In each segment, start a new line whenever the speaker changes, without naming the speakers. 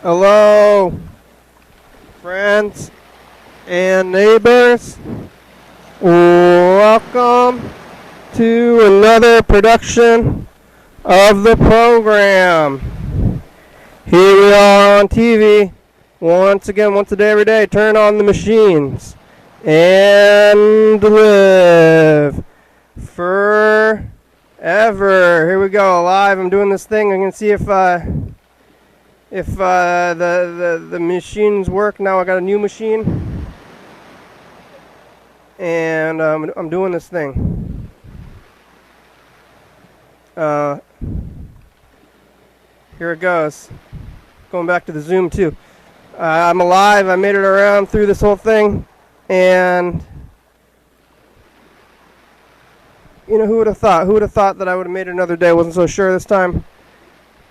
Hello, friends and neighbors. Welcome to another production of the program. Here we are on TV. Once again, once a day, every day. Turn on the machines and live forever. Here we go, live. I'm doing this thing. I'm gonna see if the machines work. Now I got a new machine, and I'm doing this thing. Here it goes. Going back to the Zoom too. I'm alive. I made it around through this whole thing, and you know, who would have thought? Who would have thought that I would have made it another day? I wasn't so sure this time.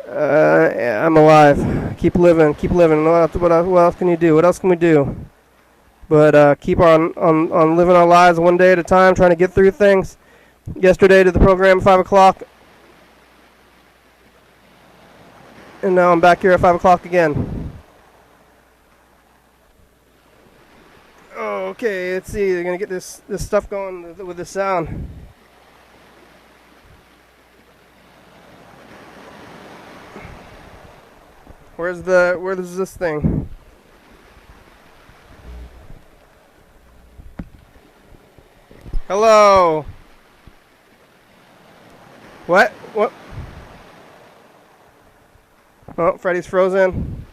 I'm alive. Keep living. Keep living. What else can you do? What else can we do? But keep on living our lives one day at a time, trying to get through things. Yesterday did the program at 5 o'clock. And now I'm back here at 5 o'clock again. Okay, let's see. They're going to get this stuff going with the sound. Where's this thing? Hello. What? Oh, Freddy's frozen.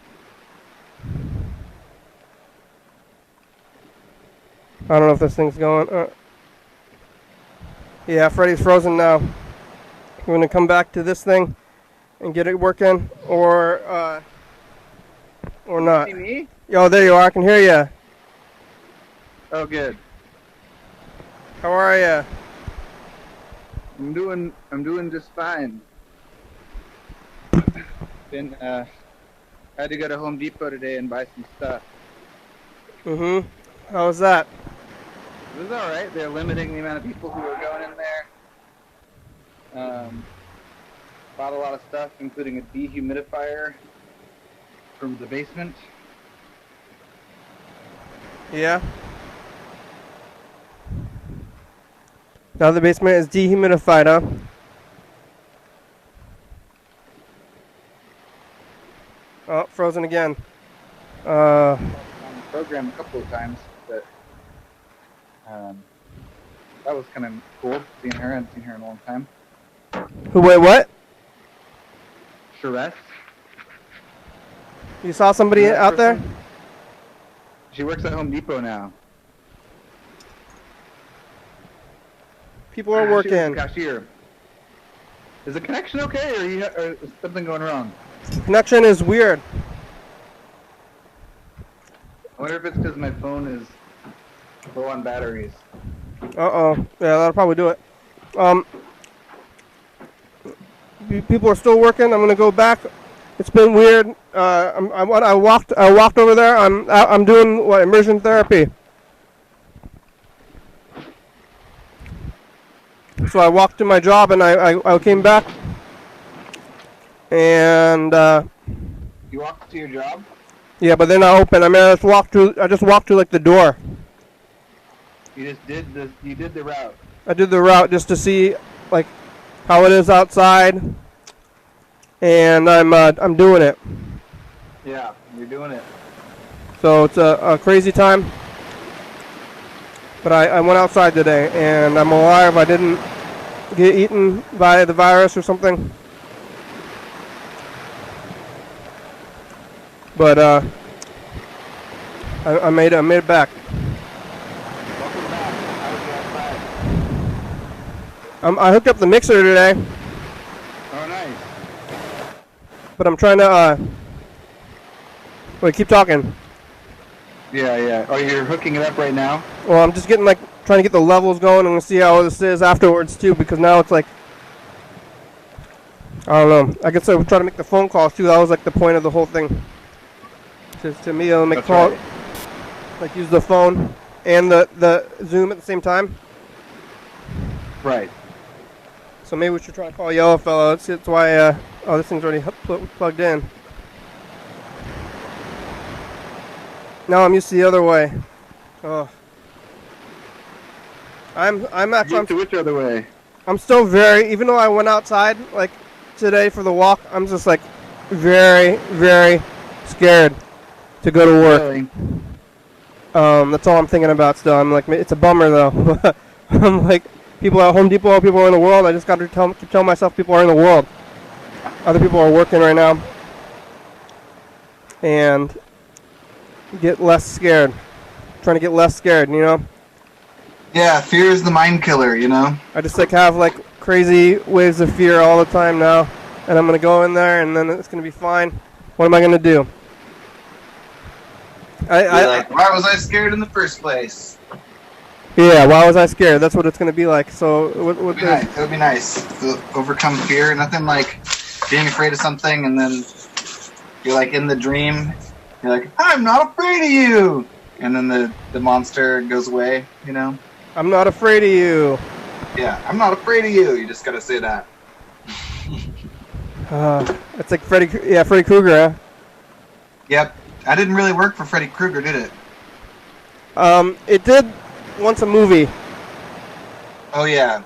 I don't know if this thing's going. Yeah, Freddy's frozen now. We're gonna come back to this thing and get it working, or not.
See me?
Yo, there you are. I can hear you.
Oh, good.
How are you?
I'm doing just fine. I had to go to Home Depot today and buy some stuff.
Mm-hmm. How was that?
It was all right. They're limiting the amount of people who are going in there. Bought a lot of stuff, including a dehumidifier from the basement.
Yeah. Now the basement is dehumidified, huh? Oh, frozen again.
On the program a couple of times, but that was kind of cool. Seeing her, I hadn't seen her in a long time.
Wait, what?
Charest.
You saw somebody out there?
She works at Home Depot now.
People are working.
She was the cashier. Is the connection okay, or is something going wrong?
Connection is weird.
I wonder if it's because my phone is low on batteries.
Uh-oh. Yeah, that'll probably do it. People are still working. I'm gonna go back. It's been weird. I walked over there. I'm doing immersion therapy. So I walked to my job and I came back. And
You walked to your job?
yeah, but they're not open. I mean, I just walked to like the door.
You did the route.
I did the route just to see like how it is outside, and I'm doing it.
Yeah, you're doing it.
So it's a crazy time, but I went outside today, and I'm alive. I didn't get eaten by the virus or something. But I made it back.
Welcome back. How was you outside?
I hooked up the mixer today,
Oh, nice.
but I'm trying to wait. Keep talking.
Yeah. Oh, you're hooking it up right now?
Well, I'm just trying to get the levels going and see how this is afterwards too, because now it's like, I don't know. I guess I would try to make the phone calls too. That was like the point of the whole thing. To me, I'll make calls, right. Like use the phone and the Zoom at the same time.
Right.
So maybe we should try to call Yellow Fellow. That's why. Oh, this thing's already plugged in. No, I'm used to the other way. Oh. I'm actually
Used to which other way?
I'm still very, even though I went outside like today for the walk, I'm just like very, very scared to go to work.
Really?
That's all I'm thinking about still. I'm like, it's a bummer though. I'm like, people at Home Depot, people are in the world. I just got to keep telling myself people are in the world. Other people are working right now. And get less scared. Trying to get less scared, you know?
Yeah, fear is the mind killer, you know?
I just like have like crazy waves of fear all the time now. And I'm going to go in there and then it's going to be fine. What am I going to do?
Why was I scared in the first place?
Yeah, why was I scared? That's what it's going to be like. So
it would be nice to overcome fear. Nothing like being afraid of something and then you're like in the dream. You're like, I'm not afraid of you. And then the monster goes away, you know?
I'm not afraid of you.
Yeah, I'm not afraid of you. You just got to say that.
It's like Freddy Krueger, huh?
Yep. That didn't really work for Freddy Krueger, did it?
It did once a movie.
Oh, yeah.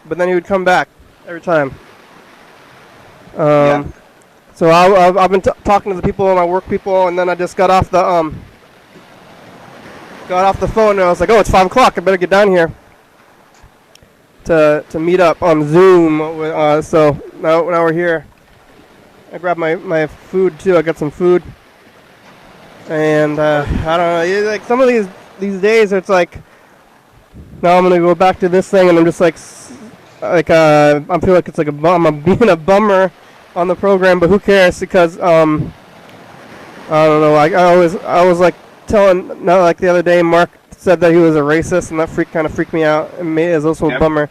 But then he would come back every time.
Yeah.
So I've been talking to the people, my work people, and then I just got off the phone and I was like, oh, it's 5 o'clock. I better get down here to meet up on Zoom. So now we're here. I grabbed my food too. I got some food, and I don't know. Like some of these days, it's like now I'm gonna go back to this thing, and I'm just like I feel like it's like I'm being a bummer on the program, but who cares? Because I don't know. I was like telling, not like the other day, Mark said that he was a racist, and that kind of freaked me out, and it was also a bummer.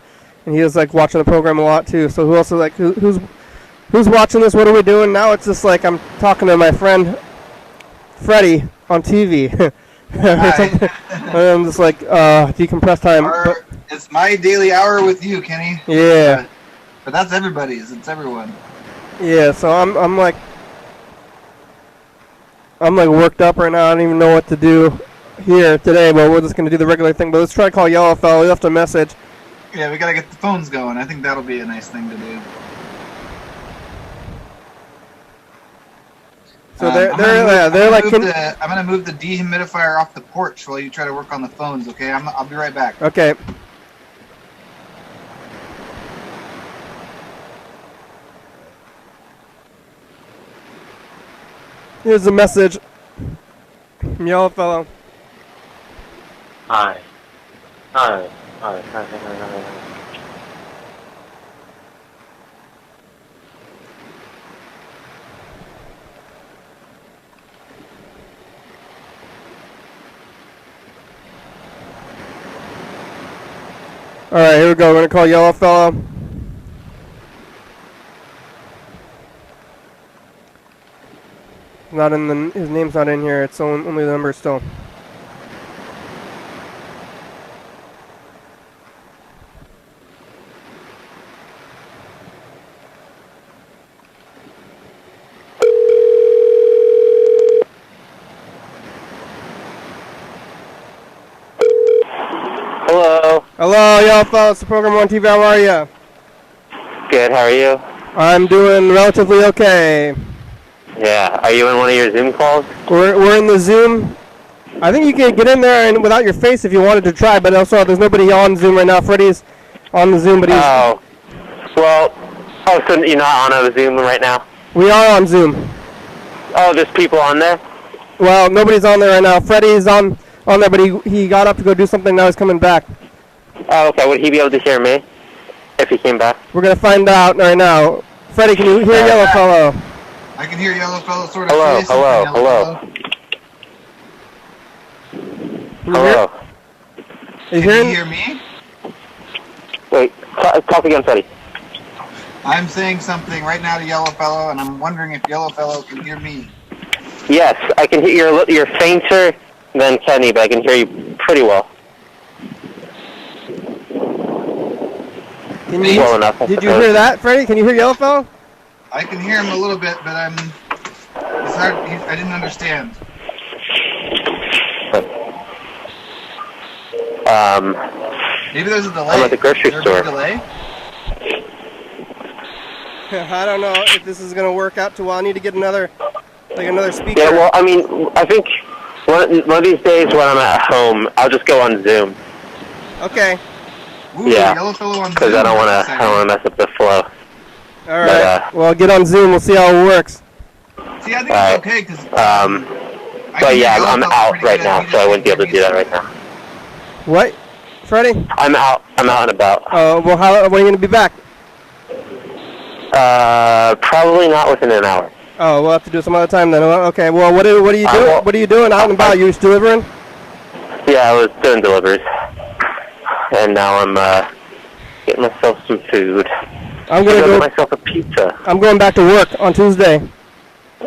And he was like watching the program a lot too. So who else is like who's watching this? What are we doing now? It's just like I'm talking to my friend Freddie on TV. I'm just like decompressed time.
It's my daily hour with you, Kenny.
Yeah.
But that's everybody's. It's everyone.
Yeah. So I'm like worked up right now. I don't even know what to do here today, but we're just gonna do the regular thing. But let's try to call Yellow Fellow. He left a message.
Yeah, we gotta get the phones going. I think that'll be a nice thing to do.
So they're like.
I'm gonna move the dehumidifier off the porch while you try to work on the phones. Okay, I'll be right back.
Okay. Here's a message from Yellow Fellow.
Hi.
Alright, here we go. We're going to call Yellow Fellow. Not in his name's not in here. It's only the number still.
Hello.
Hello, Yellow Fellow. It's the program on TV. How are you?
Good, how are you?
I'm doing relatively okay.
Yeah, are you in one of your Zoom calls?
We're in the Zoom. I think you can get in there and without your face if you wanted to try, but also there's nobody on Zoom right now. Freddie's on the Zoom, but he's...
Oh. Well, so you're not on a Zoom right now?
We are on Zoom.
Oh, there's people on there?
Well, nobody's on there right now. Freddie's on there, but he got up to go do something. Now he's coming back.
Oh, okay. Would he be able to hear me if he came back?
We're going to find out right now. Freddie, can you hear Yellow Fellow?
I can hear Yellow Fellow sort of.
Hello. Hello.
Can you
hear me?
Wait, talk again, Freddie.
I'm saying something right now to Yellow Fellow, and I'm wondering if Yellow Fellow can hear me.
Yes, I can hear you're fainter than Kenny, but I can hear you pretty well. Well enough.
Did you hear that, Freddie? Can you hear Yellow Fellow?
I can hear him a little bit, but it's hard. I didn't understand. Maybe there's a delay.
I'm at the grocery
Is there
store.
a delay?
I don't know if this is gonna work out too well. I need to get another speaker.
Yeah, well, I mean, I think one of these days when I'm at home, I'll just go on Zoom.
Okay.
Ooh,
Yeah,
Yellowfellow on
because
Zoom.
I don't want to mess up the flow.
All right. Well, get on Zoom. We'll see how it works.
See, I think it's okay because.
But yeah, I'm out right now, so I wouldn't be able to do that right now.
What, Freddie?
I'm out and about.
Oh, well, when are you gonna be back?
Probably not within an hour.
Oh, we'll have to do it some other time then. Okay. Well, what are you doing? What are you doing out and about? You just delivering?
Yeah, I was doing deliveries, and now I'm getting myself some food.
I'm gonna
get myself a pizza.
I'm going back to work on Tuesday.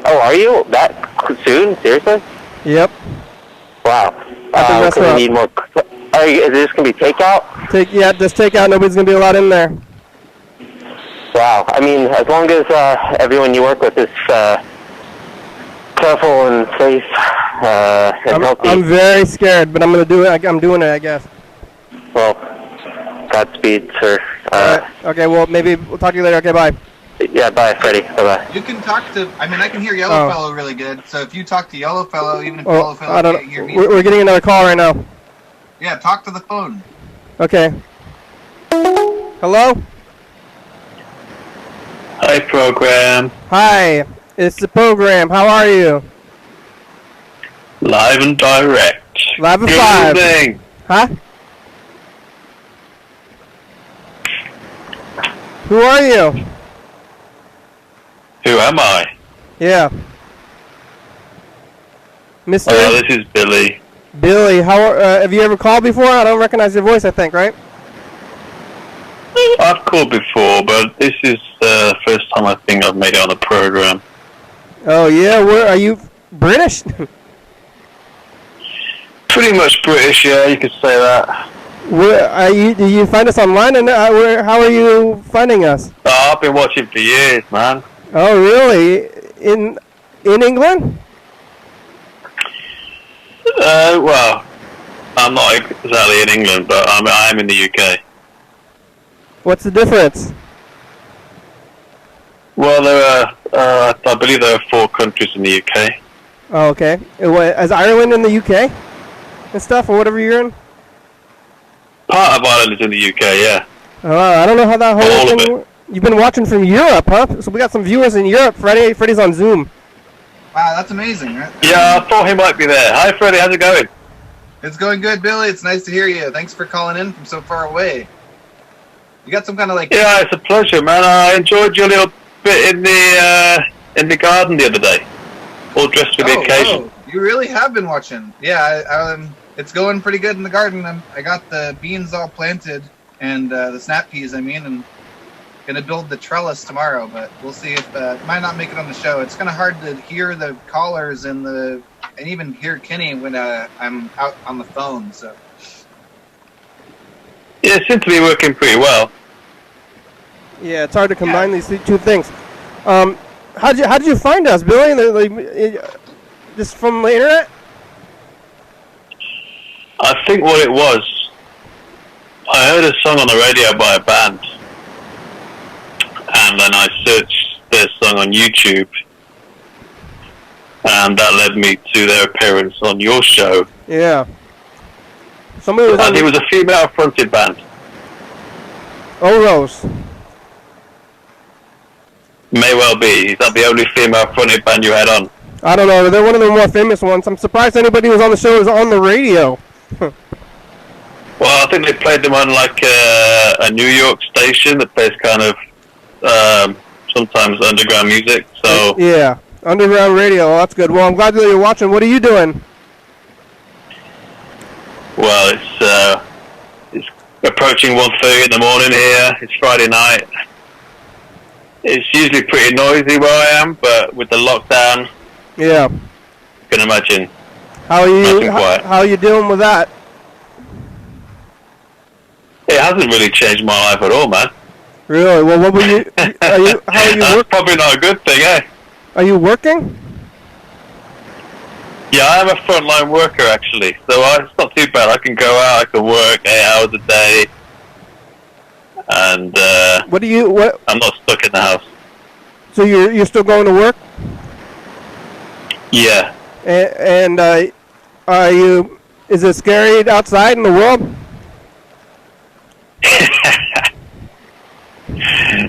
Oh, are you? That soon? Seriously?
Yep.
Wow.
At the
we need more. Is this gonna be takeout?
Just takeout. Nobody's gonna be allowed in there.
Wow. I mean, as long as everyone you work with is careful and safe and healthy.
I'm very scared, but I'm gonna do it. I'm doing it, I guess.
Well, Godspeed, sir.
Okay. Well, maybe we'll talk to you later. Okay. Bye.
Yeah. Bye, Freddie. Bye.
You can talk to. I mean, I can hear Yellowfellow really good. So if you talk to Yellowfellow, even if Yellowfellow can't hear me,
we're getting another call right now.
Yeah, talk to the phone.
Okay. Hello?
Hi, program.
Hi. It's the program. How are you?
Live and direct.
Live at
Good
5.
evening.
Huh? Who are you?
Who am I?
Yeah. Mr.
Oh, this is Billy.
Billy, have you ever called before? I don't recognize your voice, I think, right?
I've called before, but this is the first time I think I've made it on the program.
Oh, yeah? Where are you? British?
Pretty much British, yeah, you could say that.
Where are you? Do you find us online? And how are you finding us?
Oh, I've been watching for years, man.
Oh, really? In England?
Well, I'm not exactly in England, but I am in the UK.
What's the difference?
Well, I believe there are 4 countries in the UK.
Oh, okay. Is Ireland in the UK and stuff, or whatever you're in?
Part of Ireland is in the UK, yeah.
I don't know how that whole
All of
thing.
it.
You've been watching from Europe, huh? So we got some viewers in Europe. Freddie's on Zoom.
Wow, that's amazing, right?
Yeah, I thought he might be there. Hi, Freddie. How's it going?
It's going good, Billy. It's nice to hear you. Thanks for calling in from so far away. You got some kind of like...
Yeah, it's a pleasure, man. I enjoyed your little bit in the garden the other day, all dressed for the occasion.
Whoa. You really have been watching. Yeah, it's going pretty good in the garden. I got the beans all planted and the snap peas, and gonna build the trellis tomorrow. But we'll see if might not make it on the show. It's kind of hard to hear the callers and even hear Kenny when I'm out on the phone. So.
Yeah, it seems to be working pretty well.
Yeah, it's hard to combine these two things. How did you find us, Billy? Just from the internet?
I think what it was, I heard a song on the radio by a band, and then I searched their song on YouTube, and that led me to their appearance on your show.
Yeah. Somebody was
and it was a female-fronted band.
Oh, Rose.
May well be. Is that the only female-fronted band you had on?
I don't know. They're one of the more famous ones. I'm surprised anybody who was on the show is on the radio.
Well, I think they played them on like a New York station that plays kind of sometimes underground music. So
yeah, underground radio. Well, that's good. Well, I'm glad that you're watching. What are you doing?
Well, it's approaching 1:30 in the morning here. It's Friday night. It's usually pretty noisy where I am, but with the lockdown,
yeah,
you can imagine.
How are you? How are you dealing with that?
It hasn't really changed my life at all, man.
Really? Well, what were you? How are you
That's
working?
probably not a good thing, eh?
Are you working?
Yeah, I'm a frontline worker actually, so it's not too bad. I can go out, I can work 8 hours a day, and
What?
I'm not stuck in the house.
So you're still going to work?
Yeah.
And are you? Is it scary outside in the world?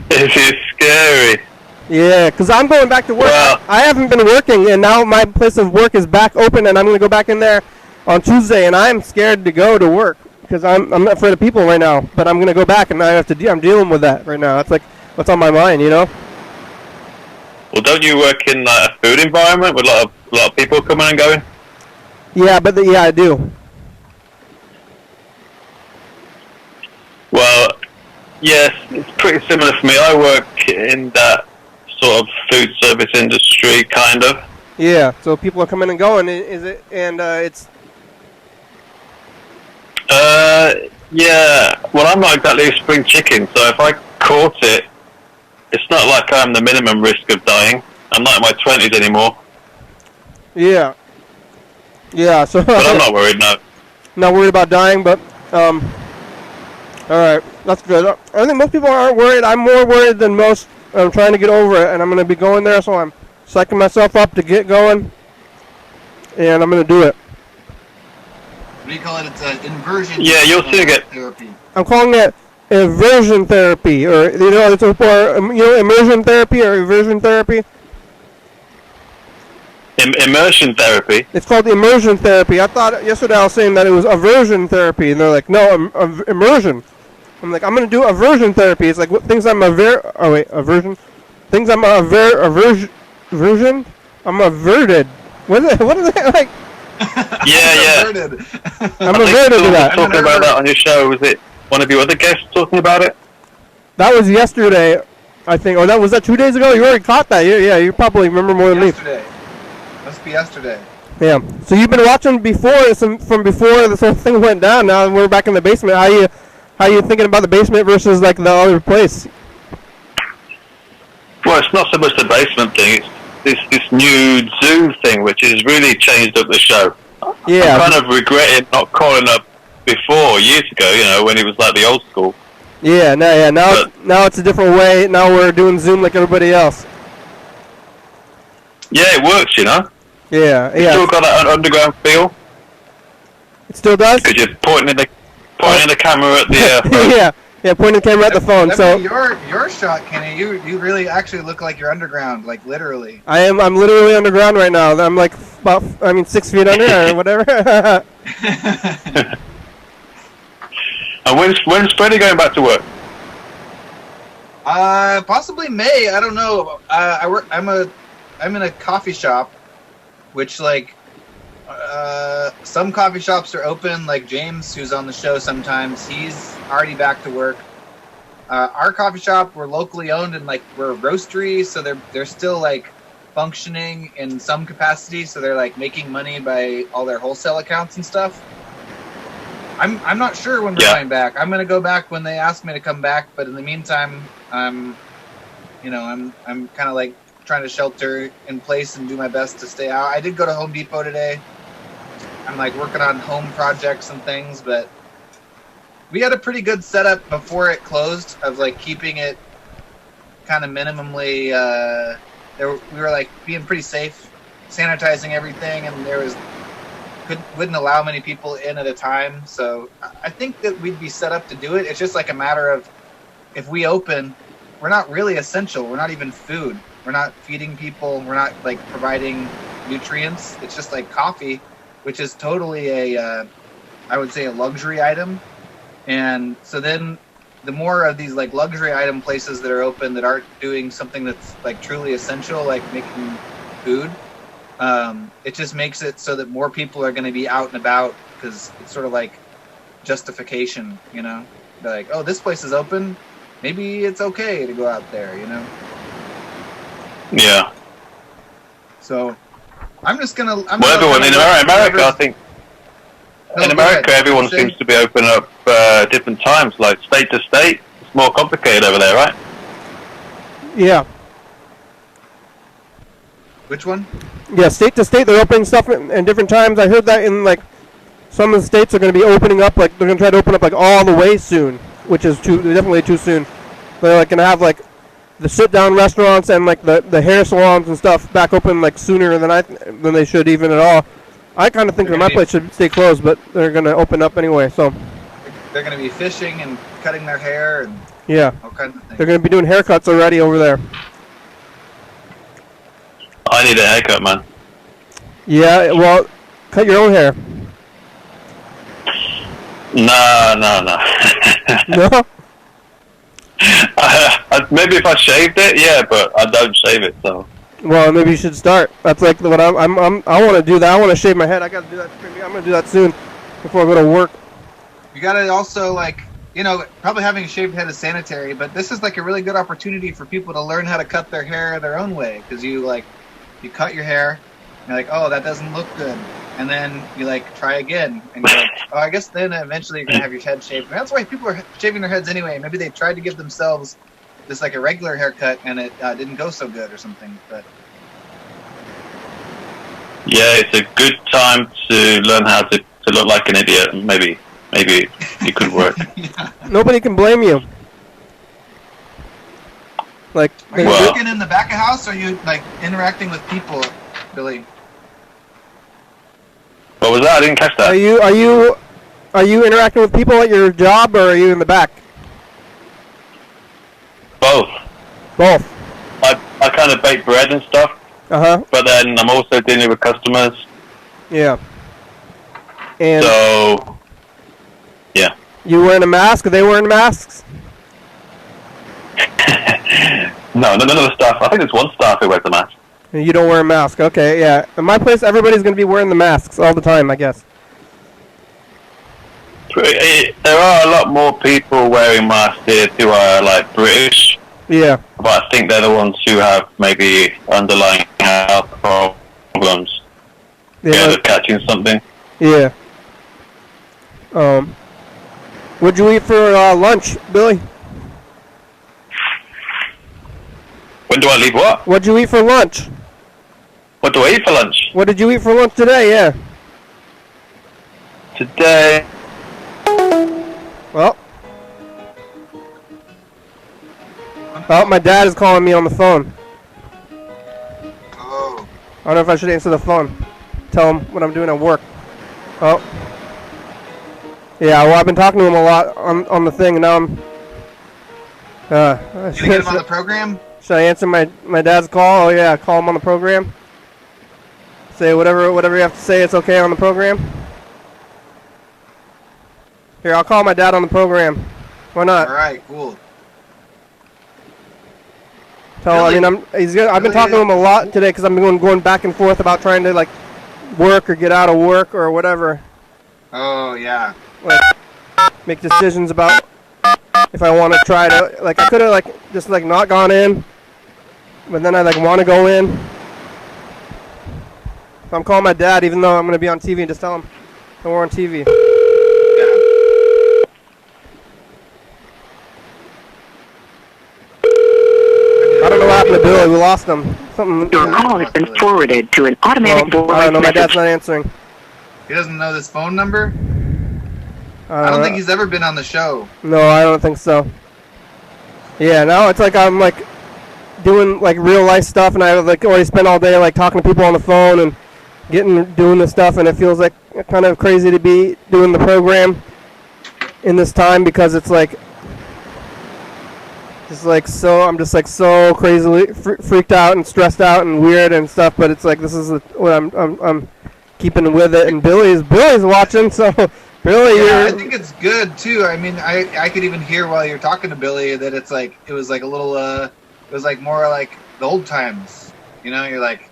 This is scary.
Yeah, because I'm going back to work.
Well,
I haven't been working, and now my place of work is back open, and I'm going to go back in there on Tuesday, and I'm scared to go to work because I'm afraid of people right now. But I'm going to go back, and I have to. I'm dealing with that right now. That's like what's on my mind, you know.
well, don't you work in like a food environment with a lot of people coming and going?
Yeah, but yeah, I do.
Well, yes, it's pretty similar for me. I work in that sort of food service industry, kind of.
Yeah, so people are coming and going. Is it? And it's.
Yeah. Well, I'm not exactly a spring chicken, so if I caught it, it's not like I'm the minimum risk of dying. I'm not in my 20s anymore.
Yeah. Yeah. So.
But I'm not worried, no.
Not worried about dying, but all right, that's good. I think most people aren't worried. I'm more worried than most. I'm trying to get over it, and I'm going to be going there, so I'm psyching myself up to get going, and I'm going to do it.
What do you call it? It's an inversion.
Yeah, you'll soon get
therapy.
I'm calling it aversion therapy, or it's for immersion therapy or aversion therapy.
immersion therapy.
It's called immersion therapy. I thought yesterday I was saying that it was aversion therapy, and they're like, no, immersion. I'm like, I'm gonna do aversion therapy. It's like what things I'm aversion. Things I'm aversion. I'm averted. What is it like?
Yeah.
I'm averted to that.
Talking about that on your show. Was it one of your other guests talking about it?
That was yesterday, I think. Or was that 2 days ago? You already caught that. Yeah, you probably remember more than me.
Yesterday. Must be yesterday.
Yeah. So you've been watching from before this whole thing went down. Now we're back in the basement. How you thinking about the basement versus like the other place?
Well, it's not so much the basement thing. It's this new Zoom thing, which has really changed up the show.
Yeah.
I'm kind of regretting not calling up before, years ago, when it was like the old school.
Yeah, now it's a different way. Now we're doing Zoom like everybody else.
Yeah, it works,
Yeah.
Still got that underground feel.
It still does?
Because you're pointing the camera at the...
yeah, pointing the camera at the phone. So
your shot, Kenny, you really actually look like you're underground, like literally.
I'm literally underground right now. I'm like about 6 feet under or whatever.
And when's Freddie going back to work?
Possibly May. I don't know. I'm in a coffee shop, which some coffee shops are open. Like James, who's on the show sometimes, he's already back to work. Our coffee shop, we're locally owned and we're a roastery, so they're still functioning in some capacity. So they're making money by all their wholesale accounts and stuff. I'm not sure when we're going back. I'm gonna go back when they ask me to come back, but in the meantime, I'm kind of trying to shelter in place and do my best to stay out. I did go to Home Depot today. I'm working on home projects and things, but we had a pretty good setup before it closed of keeping it kind of minimally. We were being pretty safe, sanitizing everything, and wouldn't allow many people in at a time. So I think that we'd be set up to do it. It's just a matter of if we open, we're not really essential. We're not even food. We're not feeding people. We're not providing nutrients. It's just coffee, which is totally I would say a luxury item. And so then the more of these luxury item places that are open that aren't doing something that's truly essential, like making food, it just makes it so that more people are going to be out and about, because it's sort of justification, They're oh, this place is open, maybe it's okay to go out there,
Yeah.
So I'm just gonna.
Everyone in America, I think. In America, everyone seems to be opening up different times, state to state. It's more complicated over there, right?
Yeah.
Which one?
Yeah, state to state, they're opening stuff in different times. I heard that in like some of the states are going to be opening up, like they're going to try to open up like all the way soon, which is definitely too soon. They're like going to have like the sit-down restaurants and like the hair salons and stuff back open like sooner than they should even at all. I kind of think that my place should stay closed, but they're going to open up anyway. So
they're going to be fishing and cutting their hair and
yeah,
all kinds of things.
They're going to be doing haircuts already over there.
I need a haircut, man.
Yeah, well, cut your own hair.
No.
No?
Maybe if I shaved it, yeah, but I don't shave it, so.
Well, maybe you should start. That's like what I want to do that. I want to shave my head. I got to do that. I'm going to do that soon before I go to work.
You got to also like, you know, probably having a shaved head is sanitary, but this is like a really good opportunity for people to learn how to cut their hair their own way, because you cut your hair, and you're like, oh, that doesn't look good. And then you like try again, and you're like, oh, I guess then eventually you're gonna have your head shaved. And that's why people are shaving their heads anyway. Maybe they tried to give themselves just like a regular haircut, and it didn't go so good or something. But
yeah, it's a good time to learn how to look like an idiot. Maybe it could work.
Yeah.
Nobody can blame you. Like,
are you working in the back of house, or are you like interacting with people, Billy?
What was that? I didn't catch that.
Are you interacting with people at your job, or are you in the back?
Both.
Both.
I kind of bake bread and stuff. But then I'm also dealing with customers.
Yeah. And
so, yeah.
You wearing a mask? Are they wearing masks?
No, none of the staff. I think there's one staff who wears a mask.
You don't wear a mask. Okay, yeah. In my place, everybody's going to be wearing the masks all the time, I guess.
There are a lot more people wearing masks here who are like British.
Yeah.
But I think they're the ones who have maybe underlying health problems. Yeah, they're catching something.
Yeah. What'd you eat for lunch, Billy?
When do I leave what?
What'd you eat for lunch?
What do I eat for lunch?
What did you eat for lunch today? Yeah.
Today.
Well. Oh, my dad is calling me on the phone.
Oh.
I don't know if I should answer the phone. Tell him what I'm doing at work. Oh. Yeah, well, I've been talking to him a lot on the thing, and now I'm...
Did you get him on the program?
Should I answer my dad's call? Oh, yeah, call him on the program. Say whatever you have to say, it's okay on the program. Here, I'll call my dad on the program. Why not?
All right, cool.
I've been talking to him a lot today because I've been going back and forth about trying to like work or get out of work or whatever.
Oh yeah.
Like make decisions about if I want to try to like I could have like just like not gone in, but then I like want to go in. So I'm calling my dad even though I'm going to be on TV and just tell him that we're on TV. I don't know what happened to Billy. We lost him.
Your call has been forwarded to an automatic voice
I don't know. My
message.
dad's not answering.
He doesn't know this phone number? I don't think he's ever been on the show.
No, I don't think so. Yeah, now it's like I'm like doing like real life stuff, and I like already spend all day like talking to people on the phone and doing this stuff, and it feels like kind of crazy to be doing the program in this time because it's like. I'm just like so crazily freaked out and stressed out and weird and stuff. But it's like this is what I'm keeping with it. And Billy's watching, so Billy,
yeah, I think it's good too. I mean, I could even hear while you're talking to Billy that it was like a little it was like more like the old times. You know, you're like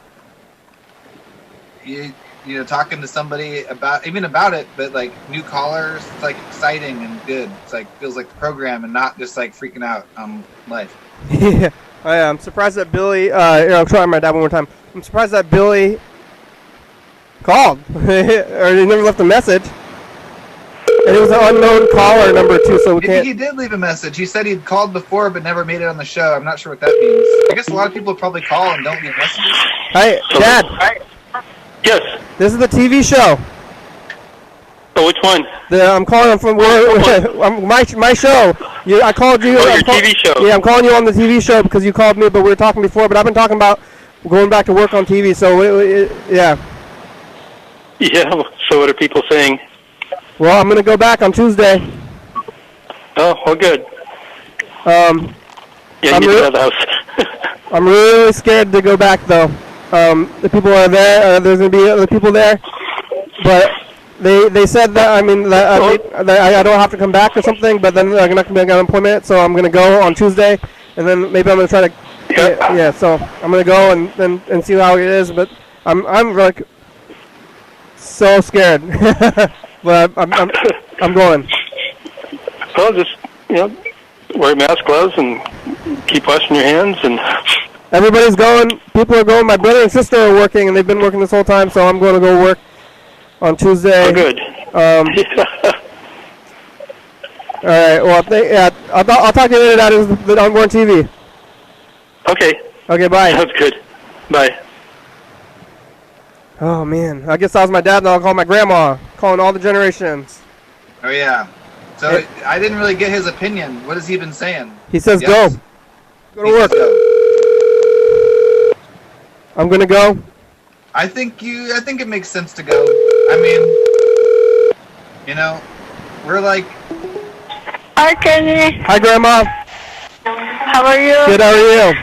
you know talking to somebody about it, but like new callers. It's like exciting and good. It's like feels like the program and not just like freaking out on life.
Yeah, I'm surprised that Billy. Here, I'll try my dad one more time. I'm surprised that Billy called or he never left a message. And it was an unknown caller number too, so we
Maybe
can't.
he did leave a message. He said he'd called before but never made it on the show. I'm not sure what that means. I guess a lot of people probably call and don't leave messages.
Hey, Dad.
Yes.
This is the TV show.
Oh, which one?
I'm calling from my show. I called you.
Oh, your TV show.
Yeah, I'm calling you on the TV show because you called me, but we were talking before. But I've been talking about going back to work on TV. So yeah.
Yeah. So what are people saying?
Well, I'm gonna go back on Tuesday.
Oh, well, good.
Yeah,
you need to get out of the house.
I'm really scared to go back though. The people are there. There's gonna be other people there, but they said that I don't have to come back or something. But then I'm not gonna get unemployment, so I'm gonna go on Tuesday, and then maybe I'm gonna try to. Yeah. So I'm gonna go and see how it is, but I'm like so scared. But I'm going.
Well, just wear mask, gloves, and keep washing your hands. And
everybody's going. People are going. My brother and sister are working, and they've been working this whole time. So I'm going to go work on Tuesday.
Oh, good.
All right. Well, I'll talk to you later. That is on Born TV.
Okay.
Okay. Bye.
Sounds good. Bye.
Oh man. I guess that was my dad. Now I'll call my grandma. Calling all the generations.
Oh, yeah. So I didn't really get his opinion. What has he been saying?
He says
Yes.
go. Go to work. I'm gonna go.
I think it makes sense to go. I mean, we're like.
Hi, Kenny.
Hi, Grandma.
How are you?
Good. How are you?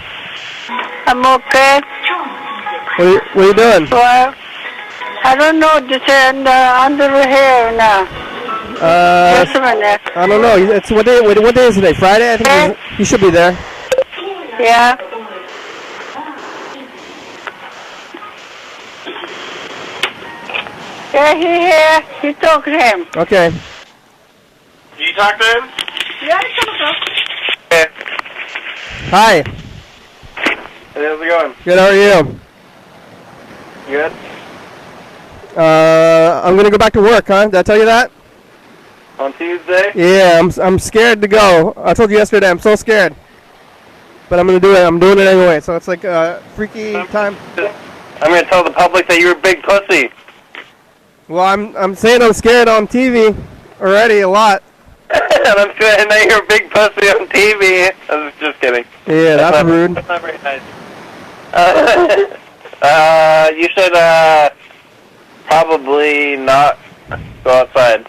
I'm okay.
What are you doing?
Well, I don't know. Just under the hair now. Just a minute.
I don't know. It's what day? What day is today? Friday. I think he should be there.
Yeah. Yeah, he's here. You talk to him.
Okay.
You talk to him?
Yeah, I talk to him.
Hi.
Hey, how's it going?
Good. How are you?
Good.
I'm gonna go back to work, huh? Did I tell you that?
On Tuesday?
Yeah, I'm scared to go. I told you yesterday. I'm so scared. But I'm gonna do it. I'm doing it anyway. So it's like a freaky time.
I'm gonna tell the public that you're a big pussy.
Well, I'm saying I'm scared on TV already a lot.
And I'm saying that you're a big pussy on TV. I was just kidding.
Yeah, that's rude.
That's not very nice. You should probably not go outside.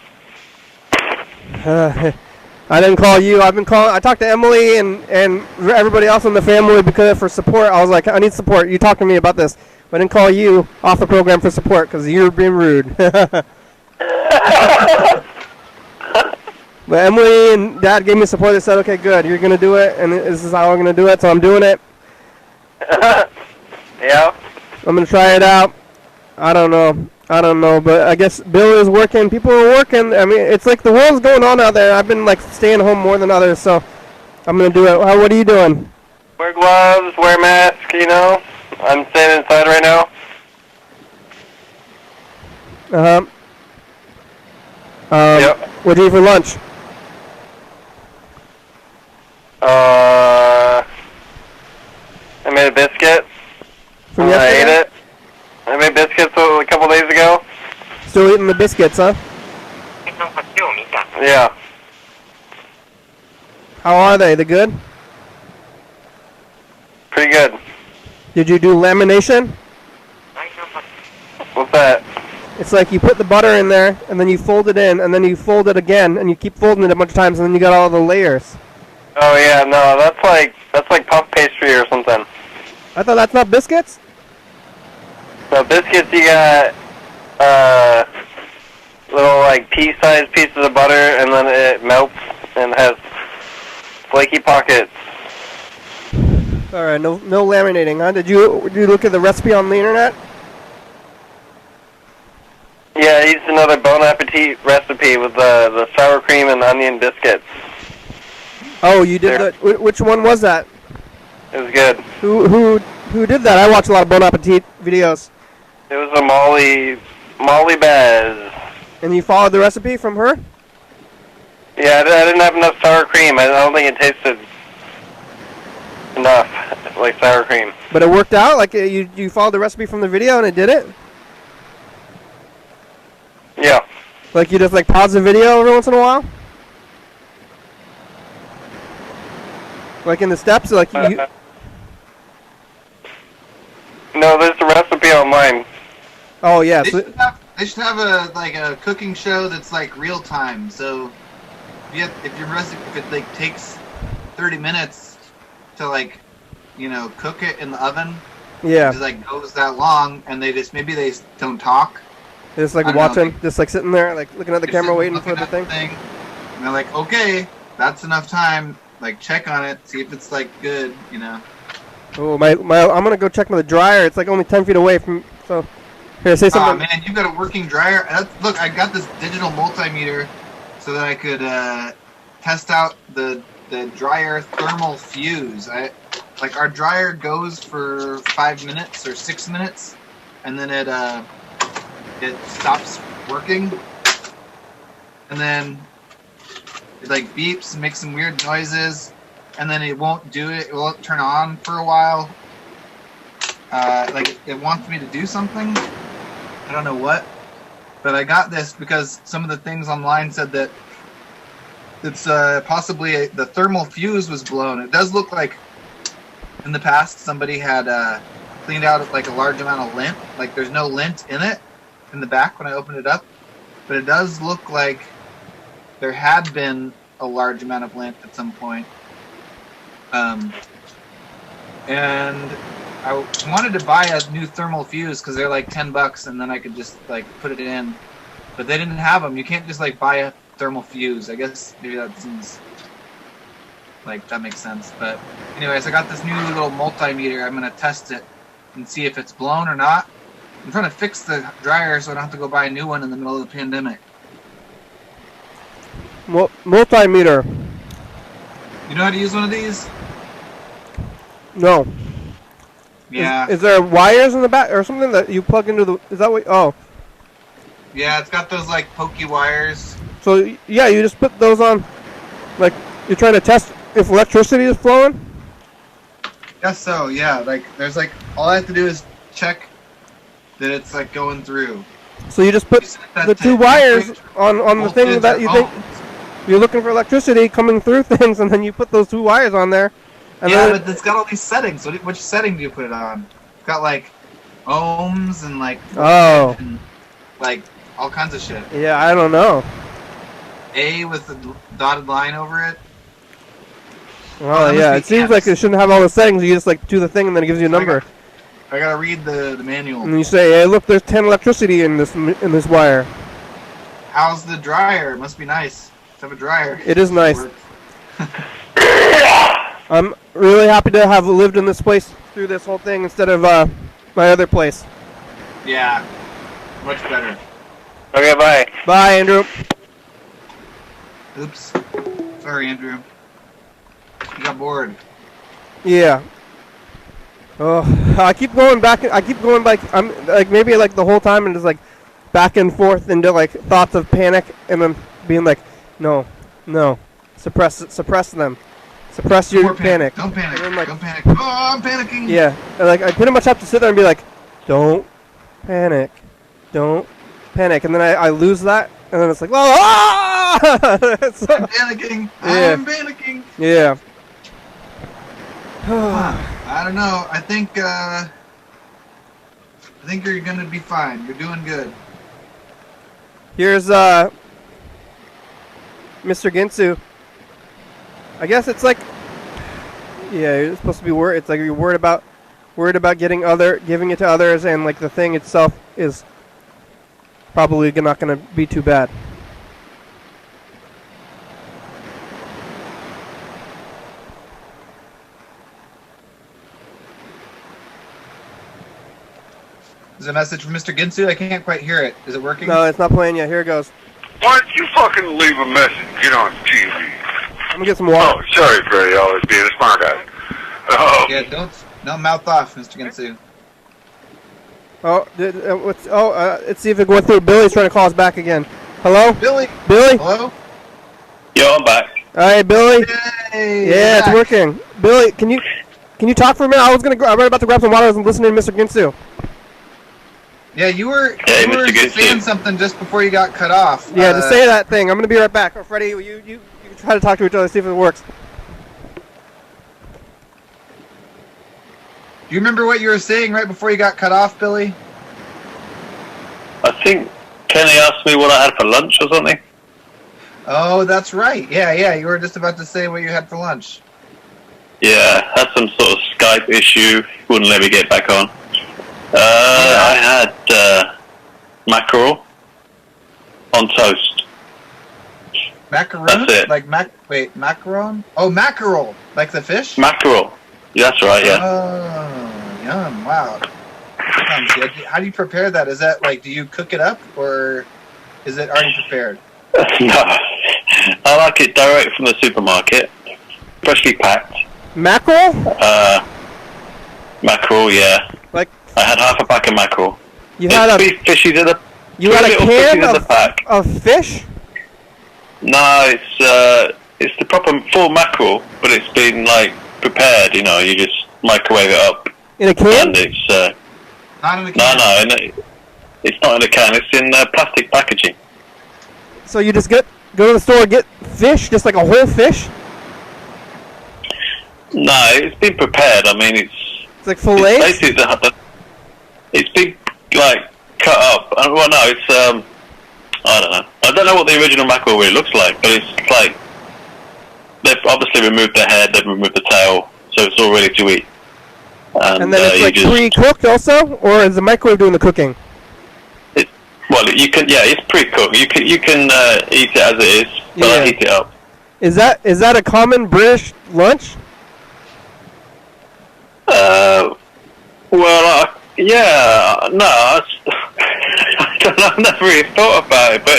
I didn't call you. I talked to Emily and everybody else in the family for support. I was like, I need support. You talk to me about this. But I didn't call you off the program for support because you're being rude. But Emily and Dad gave me support. They said, okay, good. You're going to do it, and this is how I'm going to do it, so I'm doing it.
Yeah.
I'm going to try it out. I don't know, but I guess Bill is working. People are working. I mean, it's like the world's going on out there. I've been, like, staying home more than others, so I'm going to do it. What are you doing?
Wear gloves, wear mask, I'm staying inside right now. Yep.
What do you eat for lunch?
I made a biscuit.
From
I
yesterday?
ate it. I made biscuits a couple days ago.
Still eating the biscuits, huh?
Yeah.
How are they? They good?
Pretty good.
Did you do lamination?
What's that?
It's like you put the butter in there, and then you fold it in, and then you fold it again, and you keep folding it a bunch of times, and then you got all the layers.
Oh yeah, no, that's like puff pastry or something.
I thought that's not biscuits?
So biscuits, you got little like pea-sized pieces of butter, and then it melts and has flaky pockets.
All right, no laminating, huh? Did you look at the recipe on the internet?
Yeah, I used another Bon Appetit recipe with the sour cream and onion biscuits.
Oh, you did which one was that?
It was good.
Who did that? I watch a lot of Bon Appetit videos.
It was a Molly Baz.
And you followed the recipe from her?
Yeah, I didn't have enough sour cream. I don't think it tasted enough like sour cream.
But it worked out? Like, you followed the recipe from the video and it did it?
Yeah.
Like, you just, like, pause the video every once in a while? Like, in the steps? Like, you...
No, there's the recipe online.
Oh, yeah.
They should have a cooking show that's like real time. So if your recipe, if it like takes 30 minutes to like, cook it in the oven.
Yeah.
It like goes that long, and maybe they don't talk.
They're just like watching, just like sitting there, like looking at the camera, waiting for the thing.
And they're like, okay, that's enough time. Like check on it, see if it's like good,
Oh, I'm gonna go check the dryer. It's like only 10 feet away from. So, here, say something.
Oh man, you've got a working dryer. Look, I got this digital multimeter so that I could test out the dryer thermal fuse. Our dryer goes for 5 minutes or 6 minutes, and then it stops working, and then it like beeps and makes some weird noises, and then it won't do it. It won't turn on for a while. It wants me to do something. I don't know what, but I got this because some of the things online said that it's possibly the thermal fuse was blown. It does look like in the past somebody had cleaned out like a large amount of lint. Like there's no lint in it in the back when I opened it up, but it does look like there had been a large amount of lint at some point. And I wanted to buy a new thermal fuse because they're like $10, and then I could just like put it in. But they didn't have them. You can't just like buy a thermal fuse. I guess maybe that seems like that makes sense. But anyways, I got this new little multimeter. I'm gonna test it and see if it's blown or not. I'm trying to fix the dryer so I don't have to go buy a new one in the middle of the pandemic.
Multimeter.
You know how to use one of these?
No.
Yeah.
Is there wires in the back or something that you plug into the? Is that what? Oh.
Yeah, it's got those like pokey wires.
So yeah, you just put those on. Like you're trying to test if electricity is flowing.
Guess so. Yeah. Like there's like all I have to do is check that it's like going through.
So you just put the two wires on the thing that you think you're looking for electricity coming through things, and then you put those two wires on there. And
yeah, but it's got all these settings. Which setting do you put it on? It's got like ohms and like and, like all kinds of shit.
Yeah, I don't know.
A with the dotted line over it.
Well, yeah, it seems like it shouldn't have all the settings. You just like do the thing, and then it gives you a number.
I gotta read the manual.
And you say, "Hey, look, there's 10 electricity in this wire."
How's the dryer? It must be nice to have a dryer.
It is nice. I'm really happy to have lived in this place through this whole thing instead of my other place.
Yeah, much better.
Okay, bye.
Bye, Andrew.
Oops. Sorry, Andrew. You got bored.
Yeah. Oh, I keep going back. I'm like maybe like the whole time and just like back and forth into like thoughts of panic, and then being like, no, suppress them. Suppress your panic.
Don't panic.
Like,
don't panic. Oh, I'm panicking.
Yeah. And like I pretty much have to sit there and be like, don't panic. And then I lose that, and then it's like, I'm
panicking.
Yeah.
I'm panicking.
Yeah.
I don't know. I think you're gonna be fine. You're doing good.
Here's Mr. Ginsu. I guess it's like, yeah, you're supposed to be worried. It's like you're worried about giving it to others, and like the thing itself is probably not going to be too bad.
Is a message from Mr. Ginsu? I can't quite hear it. Is it working?
No, it's not playing yet. Here it goes.
Why don't you fucking leave a message? Get on TV.
I'm gonna get some water.
Oh, sorry, Freddie. Always being a smart guy.
Yeah, don't mouth off, Mr. Ginsu.
Let's see if it goes through. Billy's trying to call us back again. Hello?
Billy?
Billy?
Hello?
Yeah, I'm back.
All right, Billy.
Yay,
Yeah, it's
back.
working. Billy, can you talk for a minute? I'm about to grab some water. I was listening to Mr. Ginsu.
Yeah, you were
Mr. Ginsu.
saying something just before you got cut off.
Yeah, just say that thing. I'm gonna be right back. Oh, Freddie, you can try to talk to each other, see if it works.
Do you remember what you were saying right before you got cut off, Billy?
I think Kenny asked me what I had for lunch or something.
Oh, that's right. Yeah, you were just about to say what you had for lunch.
Yeah, had some sort of Skype issue. Wouldn't let me get back on. I had mackerel on toast.
Macaroon?
That's it.
Like macaron? Oh, mackerel. Like the fish?
Mackerel. Yeah, that's right, yeah.
Oh, yum. Wow. Sounds good. How do you prepare that? Is that like, do you cook it up or is it already prepared?
No. I like it direct from the supermarket. Freshly packed.
Mackerel?
Mackerel, yeah.
Like
I had half a pack of mackerel.
you had a
fishies in the
you had a
little
can
fishies in the pack.
of fish?
No, it's the proper full mackerel, but it's been like prepared. You know, you just microwave it up,
In a can?
and it's
Not in a can.
no, it's not in a can. It's in plastic packaging.
So you just go to the store and get fish, just like a whole fish?
No, it's been prepared. I mean, it's
It's like fillets?
basically it's been like cut up. Well, no, it's I don't know. I don't know what the original mackerel really looks like, but it's like they've obviously removed the head, they've removed the tail, so it's all ready to eat.
And then it's like
you just,
pre-cooked also, or is the microwave doing the cooking?
well, you can, yeah, it's pre-cooked. You can eat it as it is, but
Yeah.
I heat it up.
Is that a common British lunch?
Well, yeah, no, I don't know, I've never really thought about it, but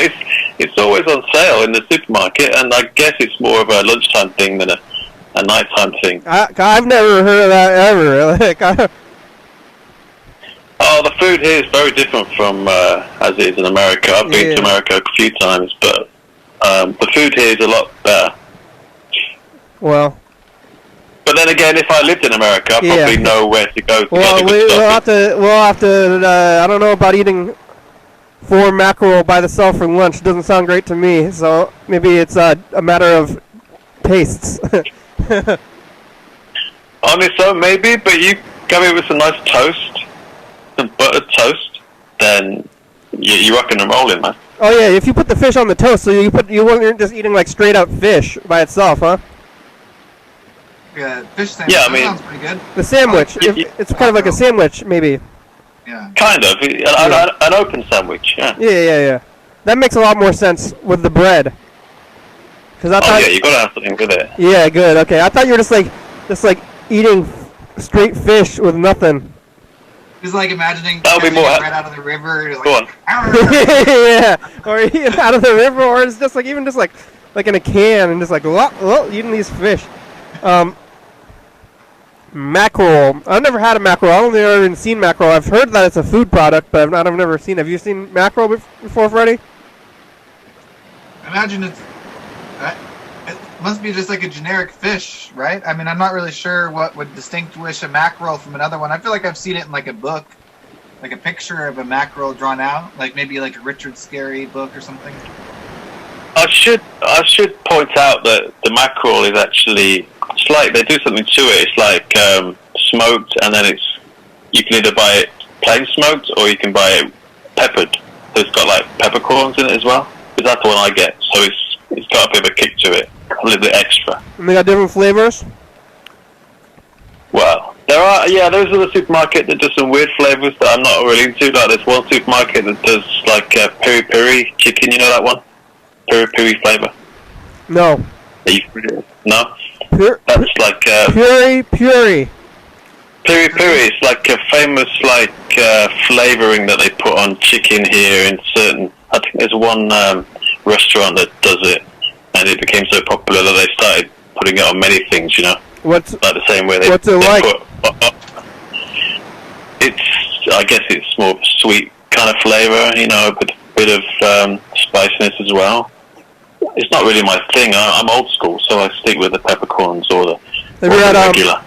it's always on sale in the supermarket, and I guess it's more of a lunchtime thing than a nighttime thing.
I've never heard of that ever.
Oh, the food here is very different from as it is in America. I've been to America a few times, but the food here is a lot better.
Well.
But then again, if I lived in America, I'd probably know where to go to get the good stuff.
We'll have to. I don't know about eating 4 mackerel by the self for lunch. Doesn't sound great to me. So maybe it's a matter of tastes.
On its own, maybe, but you come in with some nice toast, some buttered toast, then you rocking and rolling, man.
Oh yeah, if you put the fish on the toast, so you weren't just eating like straight up fish by itself, huh?
Yeah, fish sandwich.
Yeah, I mean,
that sounds pretty good.
The sandwich. It's kind of like a sandwich, maybe.
Yeah.
Kind of. An open sandwich, yeah.
Yeah. That makes a lot more sense with the bread. Cause I thought,
yeah, you gotta have something with it.
Yeah, good. Okay, I thought you were just like eating straight fish with nothing.
Just like imagining
that would be more
right out of the river. Like,
go on.
Yeah, or eating out of the river, or it's just like even just like in a can and just like eating these fish. Mackerel. I've never had a mackerel. I've only ever even seen mackerel. I've heard that it's a food product, but I've never seen. Have you seen mackerel before, Freddie?
Imagine it must be just like a generic fish, right? I mean, I'm not really sure what would distinguish a mackerel from another one. I feel like I've seen it in like a book, like a picture of a mackerel drawn out, like maybe like a Richard Scarry book or something.
I should point out that the mackerel is actually, it's like they do something to it. It's like smoked, and then you can either buy it plain smoked or you can buy it peppered. So it's got like peppercorns in it as well. Because that's the one I get. So it's got a bit of a kick to it, a little bit extra.
And they got different flavors?
Well, there's a supermarket that does some weird flavors that I'm not really into. Like there's one supermarket that does like peri peri chicken, you know that one? Peri peri flavor.
No.
No? That's like
puri.
Peri peri is like a famous like flavoring that they put on chicken here in certain. I think there's one restaurant that does it, and it became so popular that they started putting it on many things. You know,
what's
like the same way
what's it like?
I guess it's more of a sweet kind of flavor. You know, with a bit of spiciness as well. it's not really my thing. I'm old school, so I stick with the peppercorns or the regular.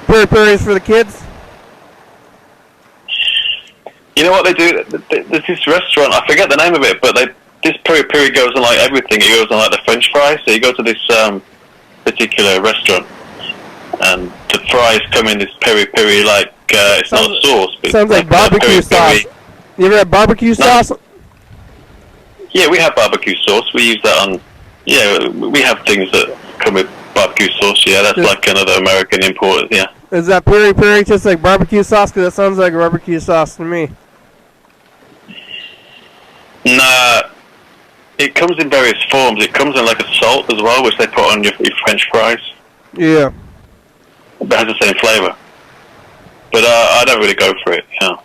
Peri Peri's for the kids?
You know what they do? There's this restaurant, I forget the name of it, but this Peri Peri goes on like everything. It goes on like the French fries. So you go to this particular restaurant, and the fries come in this Peri Peri like it's not a sauce. But
sounds like barbecue sauce. You ever had barbecue sauce?
Yeah, we have barbecue sauce. We use that on. Yeah, we have things that come with barbecue sauce. Yeah, that's like another American import. Yeah.
Is that Peri Peri just like barbecue sauce? Because it sounds like barbecue sauce to me.
Nah, it comes in various forms. It comes in like a salt as well, which they put on your French fries.
Yeah.
It has the same flavor. But I don't really go for it, so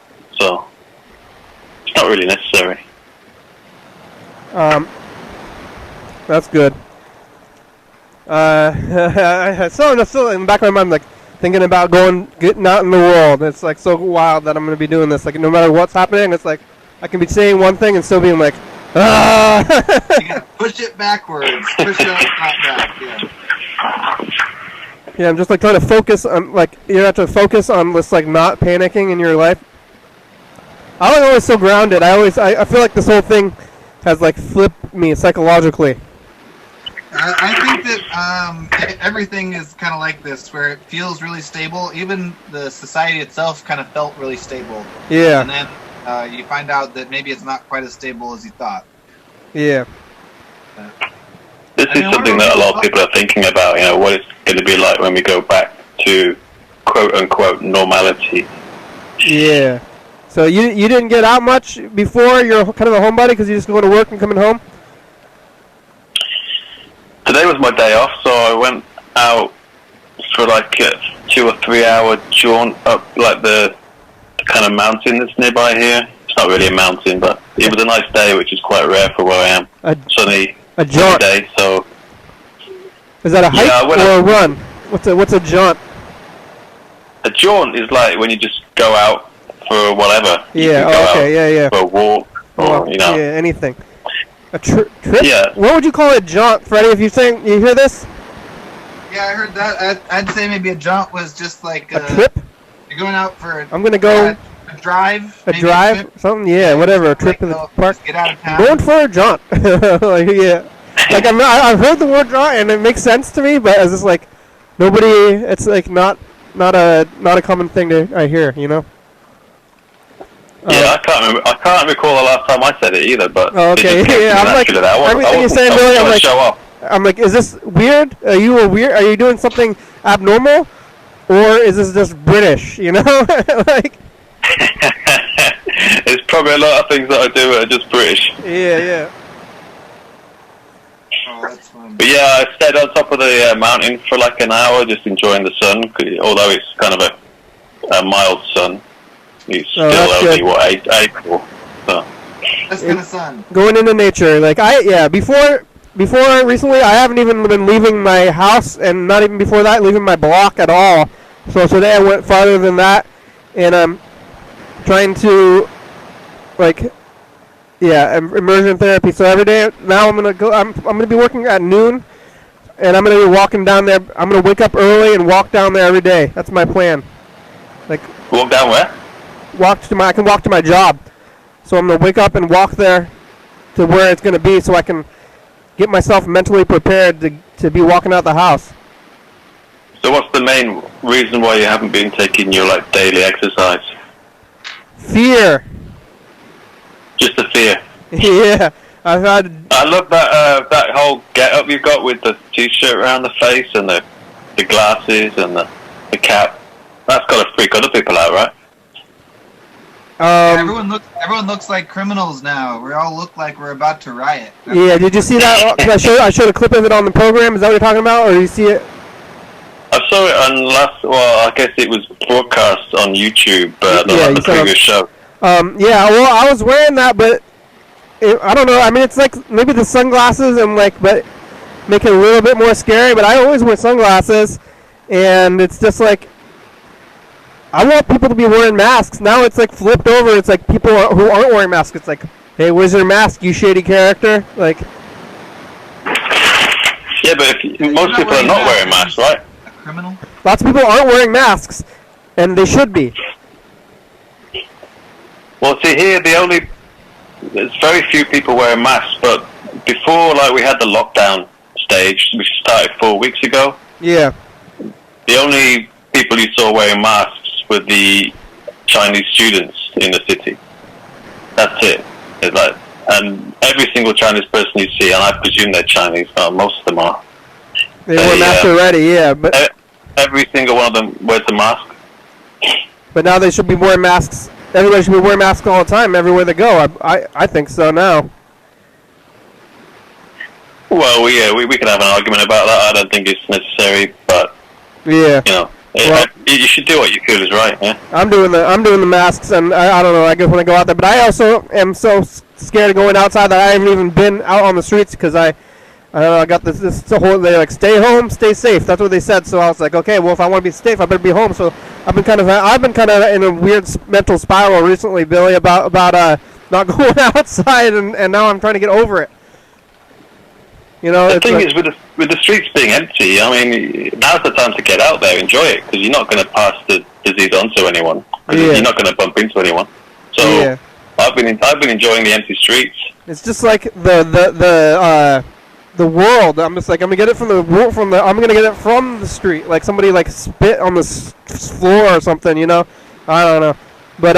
it's not really necessary.
That's good. Still in the back of my mind, like, thinking about getting out in the world. It's like so wild that I'm going to be doing this. Like, no matter what's happening, it's like I can be saying one thing and still being like, ah.
You gotta push it backwards. Push it not back. Yeah.
Yeah, I'm just like trying to focus on, like, you have to focus on just like not panicking in your life. I'm always so grounded. I feel like this whole thing has like flipped me psychologically.
I think that everything is kind of like this, where it feels really stable. Even the society itself kind of felt really stable.
Yeah.
And then you find out that maybe it's not quite as stable as you thought.
Yeah.
This is something that a lot of people are thinking about, what it's going to be like when we go back to quote-unquote normality.
Yeah. So you didn't get out much before? You're kind of a homebody because you just go to work and coming home?
Today was my day off, so I went out for like a 2 or 3 hour jaunt up like the kind of mountain that's nearby here. It's not really a mountain, but it was a nice day, which is quite rare for where I am. Sunny day, so...
Is that a hike or a run? What's a jaunt?
A jaunt is like when you just go out for whatever.
Yeah, yeah.
For a walk, or,
Yeah, anything. A trip?
Yeah.
What would you call a jaunt, Freddie, if you hear this?
Yeah, I heard that. I'd say maybe a jaunt was just like...
a trip?
You're going out for...
I'm going to go...
a drive?
A drive? Something? Yeah, whatever. A trip in the park.
Get out of town.
Going for a jaunt. Like, yeah. Like, I've heard the word jaunt, and it makes sense to me, but it's just like, nobody... It's like not a common thing I hear,
Yeah, I can't recall the last time I said it either, but...
Oh, okay, yeah, I'm like, everything you're saying, Billy, I'm like, is this weird? Are you doing something abnormal? Or is this just British, like...
There's probably a lot of things that I do that are just British.
Yeah.
Oh, that's fun.
But yeah, I stayed on top of the mountain for like an hour, just enjoying the sun, although it's kind of a mild sun. It's still only, April. So.
That's kind of sun.
Going into nature. Like, before recently, I haven't even been leaving my house, and not even before that, leaving my block at all. So today I went farther than that, and I'm trying to, like, immersion therapy. So every day now I'm gonna be working at noon, and I'm gonna be walking down there. I'm gonna wake up early and walk down there every day. That's my plan. Like,
walk down where?
I can walk to my job. So I'm gonna wake up and walk there to where it's gonna be, so I can get myself mentally prepared to be walking out the house.
So what's the main reason why you haven't been taking your like daily exercise?
Fear.
Just the fear.
Yeah, I've had.
I love that whole get-up you've got with the t-shirt around the face and the glasses and the cap. That's got to freak other people out, right?
Everyone looks like criminals now. We all look like we're about to riot.
Yeah, did you see that? I showed a clip of it on the program. Is that what you're talking about, or did you see it?
I saw it on I guess it was broadcast on YouTube, the previous show.
I was wearing that, but I don't know. I mean, it's like maybe the sunglasses and but make it a little bit more scary. But I always wear sunglasses, and it's just like I want people to be wearing masks. Now it's like flipped over. It's like people who aren't wearing masks. It's like, hey, where's your mask, you shady character? Like,
Yeah, but most people are not wearing masks, right?
A criminal?
Lots of people aren't wearing masks, and they should be.
Well, see here, there's very few people wearing masks, but before, like, we had the lockdown stage, which started 4 weeks ago.
Yeah.
The only people you saw wearing masks were the Chinese students in the city. That's it. It's like, and every single Chinese person you see, and I presume they're Chinese, most of them are.
They wear masks already, yeah, but
every single one of them wears a mask.
But now they should be wearing masks. Everybody should be wearing masks all the time, everywhere they go. I think so now.
Well, we can have an argument about that. I don't think it's necessary, but
yeah,
you know, you should do what you feel is right. Yeah.
I'm doing the masks, and I don't know. I guess when I go out there, but I also am so scared of going outside that I haven't even been out on the streets because I don't know. I got this whole they like stay home, stay safe. That's what they said. So I was like, okay, well if I want to be safe, I better be home. So I've been kind of in a weird mental spiral recently, Billy, about not going outside, and now I'm trying to get over it. You know,
the thing is, with the streets being empty, I mean, now's the time to get out there, enjoy it, because you're not going to pass the disease on to anyone. You're not going to bump into anyone. So I've been enjoying the empty streets.
It's just like the world. I'm just like I'm gonna get it I'm gonna get it from the street, like somebody like spit on the floor or something. You know, I don't know, but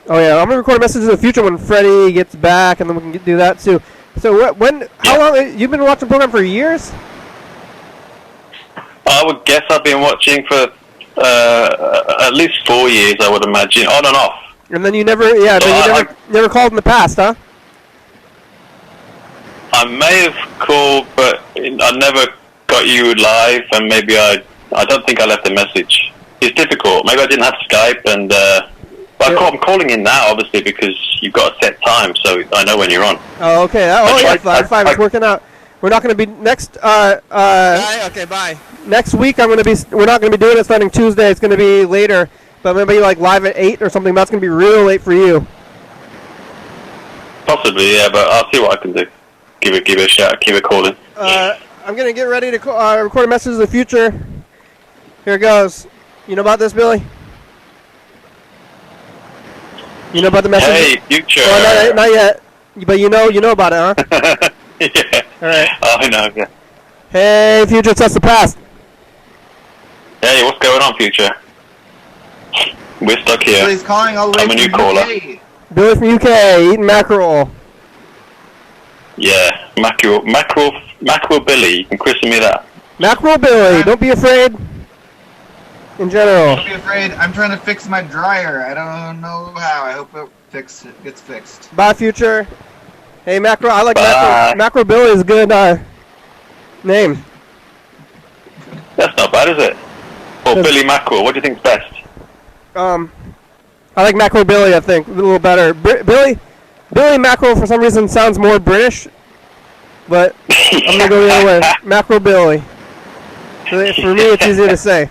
oh yeah, I'm gonna record a message in the future when Freddie gets back, and then we can do that too. So how long you've been watching the program for years?
I would guess I've been watching for at least 4 years, I would imagine, on and off.
And then you never called in the past, huh?
I may have called, but I never got you live, and maybe I don't think I left a message. It's difficult. Maybe I didn't have Skype, and I'm calling in now, obviously, because you've got a set time, so I know when you're on.
Oh, okay. Fine. It's working out. We're not going to be next. Okay, bye. Next week, we're not going to be doing it starting Tuesday. It's going to be later, but maybe like live at 8 or something. That's going to be real late for you.
Possibly, yeah, but I'll see what I can do. Give it a shot. Keep it calling.
I'm going to get ready to record a message of the future. Here it goes. You know about this, Billy? You know about the message?
Hey, future.
Oh, not yet. But you know about it, huh?
Yeah.
All right.
Oh, I know. Yeah.
Hey, future, it's us the past.
Hey, what's going on, future? We're stuck here.
Billy's calling all the way
I'm a new
from
caller.
UK.
Billy from UK, eating mackerel.
Yeah, mackerel Billy. You can christen me that.
Mackerel Billy, don't be afraid. In general.
Don't be afraid. I'm trying to fix my dryer. I don't know how. I hope it gets fixed.
Bye, future. Hey, Mackerel. I like
Bye.
Mackerel Billy is a good name.
That's not bad, is it? Or Billy Mackerel. What do you think's best?
I like Mackerel Billy, I think, a little better. Billy Mackerel, for some reason, sounds more British, but I'm going to go the other way. Mackerel Billy. For me, it's easier to say.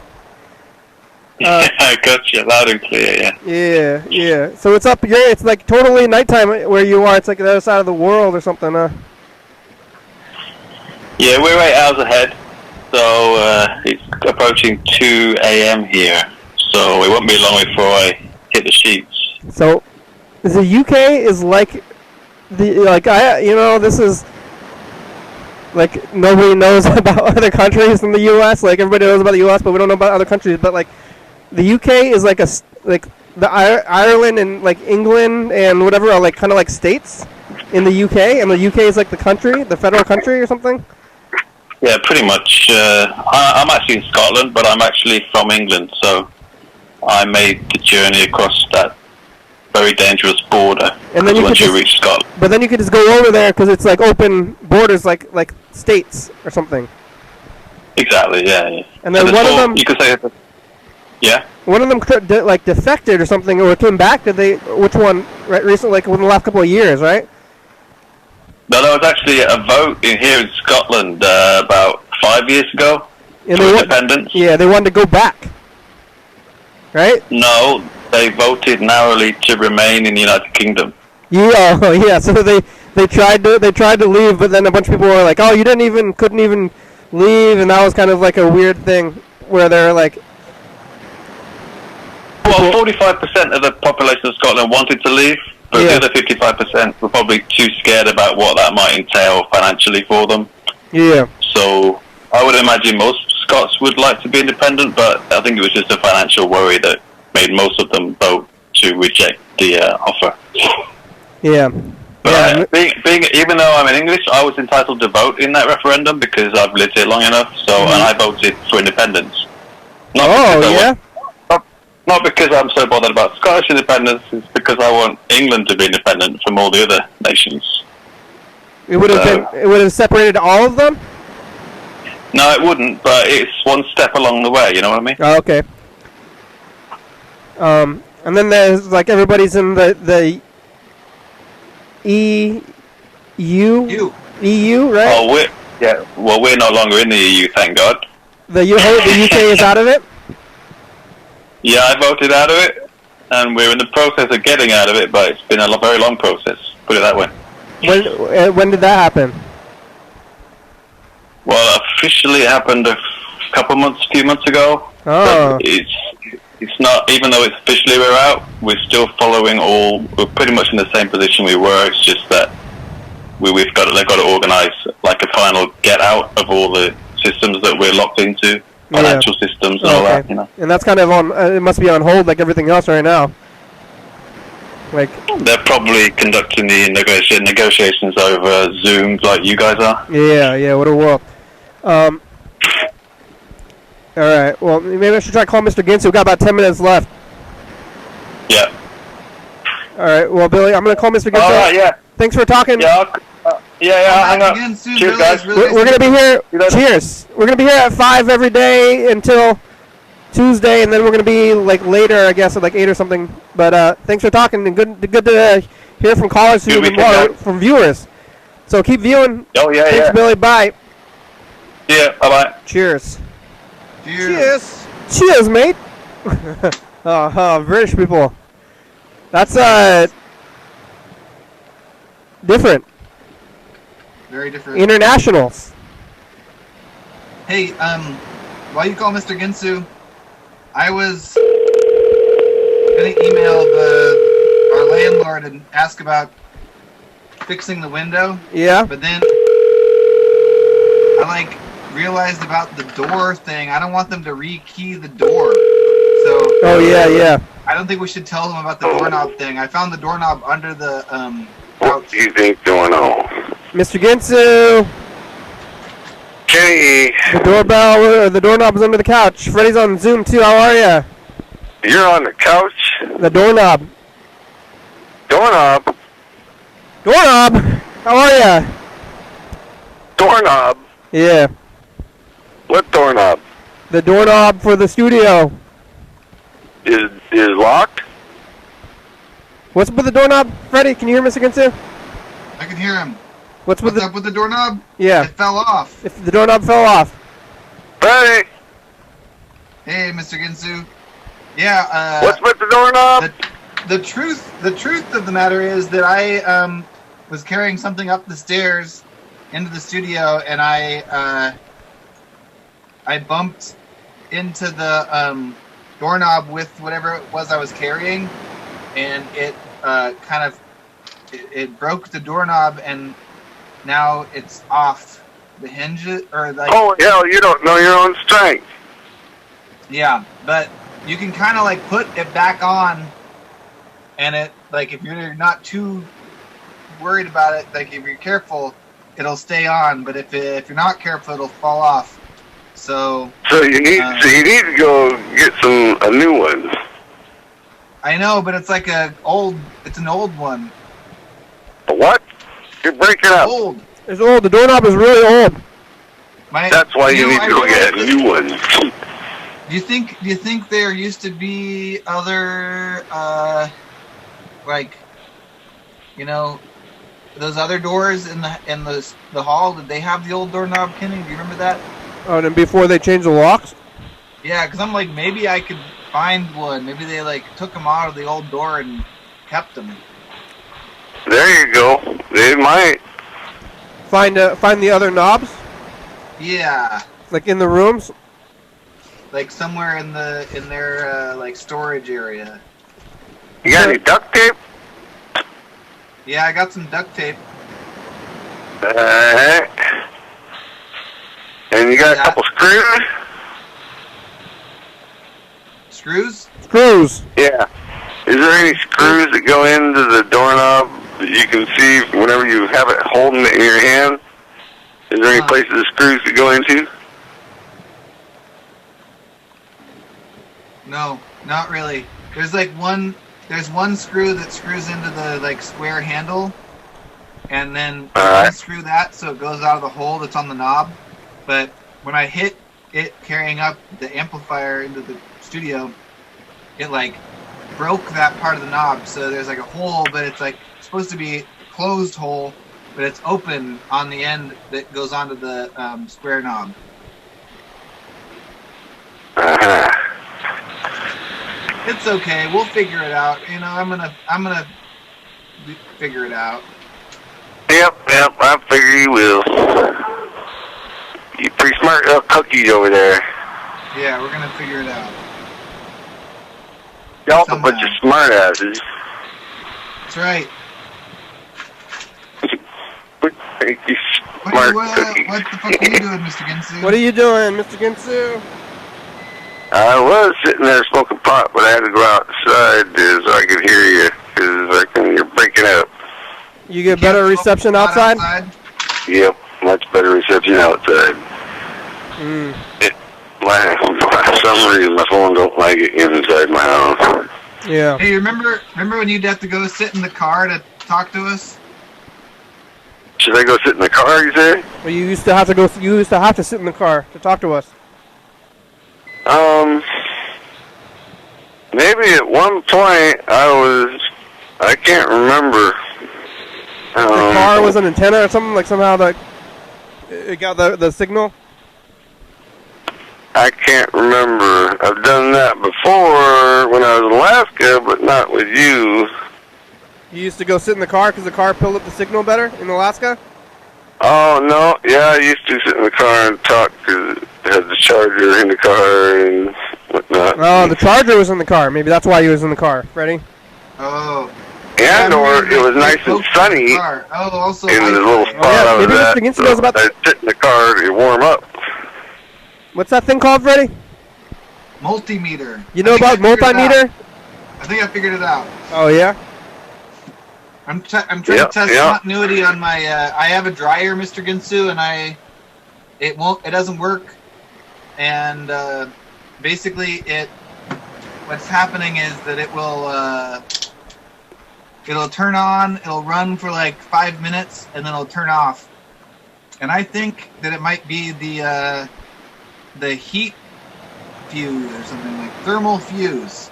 I got you loud and clear, yeah.
Yeah. So it's up. It's like totally nighttime where you are. It's like the other side of the world or something, huh?
Yeah, we're 8 hours ahead, so it's approaching 2 a.m. here. So it won't be long before I hit the sheets.
So the UK is like this is like nobody knows about other countries in the US. Like everybody knows about the US, but we don't know about other countries. But like the UK is like the Ireland and like England and whatever are like kind of like states in the UK, and the UK is like the country, the federal country or something.
Yeah, pretty much. I'm actually in Scotland, but I'm actually from England, so I made the journey across that very dangerous border.
And then
once you reach Scotland.
But then you could just go over there because it's like open borders, like states or something.
Exactly. Yeah.
And then one of them.
You could say. Yeah.
One of them like defected or something, or came back. Did they? Which one? Right, recently, like within the last couple of years, right?
No, there was actually a vote here in Scotland about 5 years ago for independence.
They wanted to go back. Right?
No, they voted narrowly to remain in the United Kingdom.
Yeah. So they tried to leave, but then a bunch of people were like, "Oh, you couldn't even leave, and that was kind of like a weird thing where they're like.
Well, 45% of the population of Scotland wanted to leave, but the other 55% were probably too scared about what that might entail financially for them.
Yeah.
So I would imagine most Scots would like to be independent, but I think it was just a financial worry that made most of them vote to reject the offer.
Yeah.
But being even though I'm in English, I was entitled to vote in that referendum because I've lived here long enough. So and I voted for independence. Not because I'm so bothered about Scottish independence. It's because I want England to be independent from all the other nations.
It would have separated all of them.
No, it wouldn't. But it's one step along the way. You know what I mean?
Oh, okay. And then there's like everybody's in the EU, right?
Oh, we're no longer in the EU, thank God.
The UK is out of it?
Yeah, I voted out of it, and we're in the process of getting out of it, but it's been a very long process, put it that way.
When did that happen?
Well, officially it happened a few months ago.
Oh.
But it's not, even though it's officially we're out, we're still following we're pretty much in the same position we were. It's just that they've got to organise like a final get out of all the systems that we're locked into, financial systems and all that, you know.
And that's kind of on, it must be on hold like everything else right now. Like
they're probably conducting the negotiations over Zoom like you guys are.
Yeah, what a world. Alright, well, maybe I should try to call Mr. Ginsu. We've got about 10 minutes left.
Yeah.
Alright, well, Billy, I'm going to call Mr. Ginsu.
Alright, yeah.
Thanks for talking.
Yeah, hang up. Cheers, guys.
We're going to be here. Cheers. We're going to be here at 5 every day until Tuesday, and then we're going to be like later, I guess, at like 8 or something. But thanks for talking, and good to hear from callers from viewers. So keep viewing.
Oh, yeah,
Thanks, Billy. Bye.
Yeah, bye-bye.
Cheers.
Cheers.
Cheers, mate. British people. That's different.
Very different.
Internationals.
Hey, while you call Mr. Ginsu, I was gonna email our landlord and ask about fixing the window.
Yeah.
But then I realized about the door thing. I don't want them to rekey the door. So.
Oh yeah.
I don't think we should tell them about the doorknob thing. I found the doorknob under the
What do you think going on?
Mr. Ginsu.
Kenny.
The doorknob is under the couch. Freddy's on Zoom too. How are ya?
You're on the couch?
The doorknob.
Doorknob?
Doorknob? How are ya?
Doorknob?
Yeah.
What doorknob?
The doorknob for the studio.
Is locked?
What's up with the doorknob, Freddy? Can you hear Mr. Ginsu?
I can hear him.
What's
up with the doorknob?
Yeah.
It fell off.
If the doorknob fell off.
Freddy!
Hey, Mr. Ginsu. Yeah,
what's with the doorknob?
The truth of the matter is that I was carrying something up the stairs into the studio, and I bumped into the doorknob with whatever it was I was carrying, and it it broke the doorknob, and now it's off the hinges, or like.
Oh hell, you don't know your own strength.
Yeah, but you can kind of put it back on, and it if you're not too worried about it, if you're careful, it'll stay on. But if you're not careful, it'll fall off. So
you need to go get a new one.
I know, but it's an old one.
A what? You're breaking up.
Old.
It's old. The doorknob is really old.
That's why you need to go get a new one.
Do you think there used to be other those other doors in the hall? Did they have the old doorknob, Kenny? Do you remember that?
Oh, and before they changed the locks?
Yeah, because I'm maybe I could find one. Maybe they took them out of the old door and kept them.
There you go. They might
find the other knobs.
Yeah.
Like in the rooms?
Like somewhere in their like storage area.
You got any duct tape?
Yeah, I got some duct tape.
And you got a couple screws?
Screws?
Screws.
Yeah. Is there any screws that go into the doorknob that you can see whenever you have it holding it in your hand? Is there any places the screws that go into?
No, not really. There's one screw that screws into the like square handle, and then unscrew that so it goes out of the hole that's on the knob. But when I hit it carrying up the amplifier into the studio, it like broke that part of the knob. So there's like a hole, but it's like supposed to be a closed hole, but it's open on the end that goes onto the square knob. It's okay. We'll figure it out. You know, I'm gonna figure it out.
Yep, I figure you will. You pretty smart little cookies over there.
Yeah, we're gonna figure it out.
Y'all a bunch of smart asses.
That's right.
You smart cookies.
What the fuck are you doing, Mr. Ginsu?
What are you doing, Mr. Ginsu?
I was sitting there smoking pot, but I had to go outside so I could hear you, because you're breaking up.
You get better reception outside?
Yep, much better reception outside. For some reason, my phone don't like it inside my house.
Yeah.
Hey, remember when you'd have to go sit in the car to talk to us?
Should I go sit in the car, you say?
Well, you used to have to sit in the car to talk to us.
Maybe at one point I can't remember.
The car was an antenna or something, like somehow it got the signal?
I can't remember. I've done that before when I was in Alaska, but not with you.
You used to go sit in the car because the car pulled up the signal better in Alaska?
Oh, no. Yeah, I used to sit in the car and talk because it had the charger in the car and whatnot.
Oh, the charger was in the car. Maybe that's why he was in the car. Freddie?
Oh.
And or it was nice and sunny
also
in the little spot I was at. I'd sit in the car to warm up.
What's that thing called, Freddie?
Multimeter.
You know about multimeter?
I think I figured it out.
Oh, yeah?
I'm trying to test continuity on my. I have a dryer, Mr. Ginsu, and it doesn't work. And basically, what's happening is that it'll turn on, it'll run for like 5 minutes, and then it'll turn off. And I think that it might be the heat fuse or something, like thermal fuse.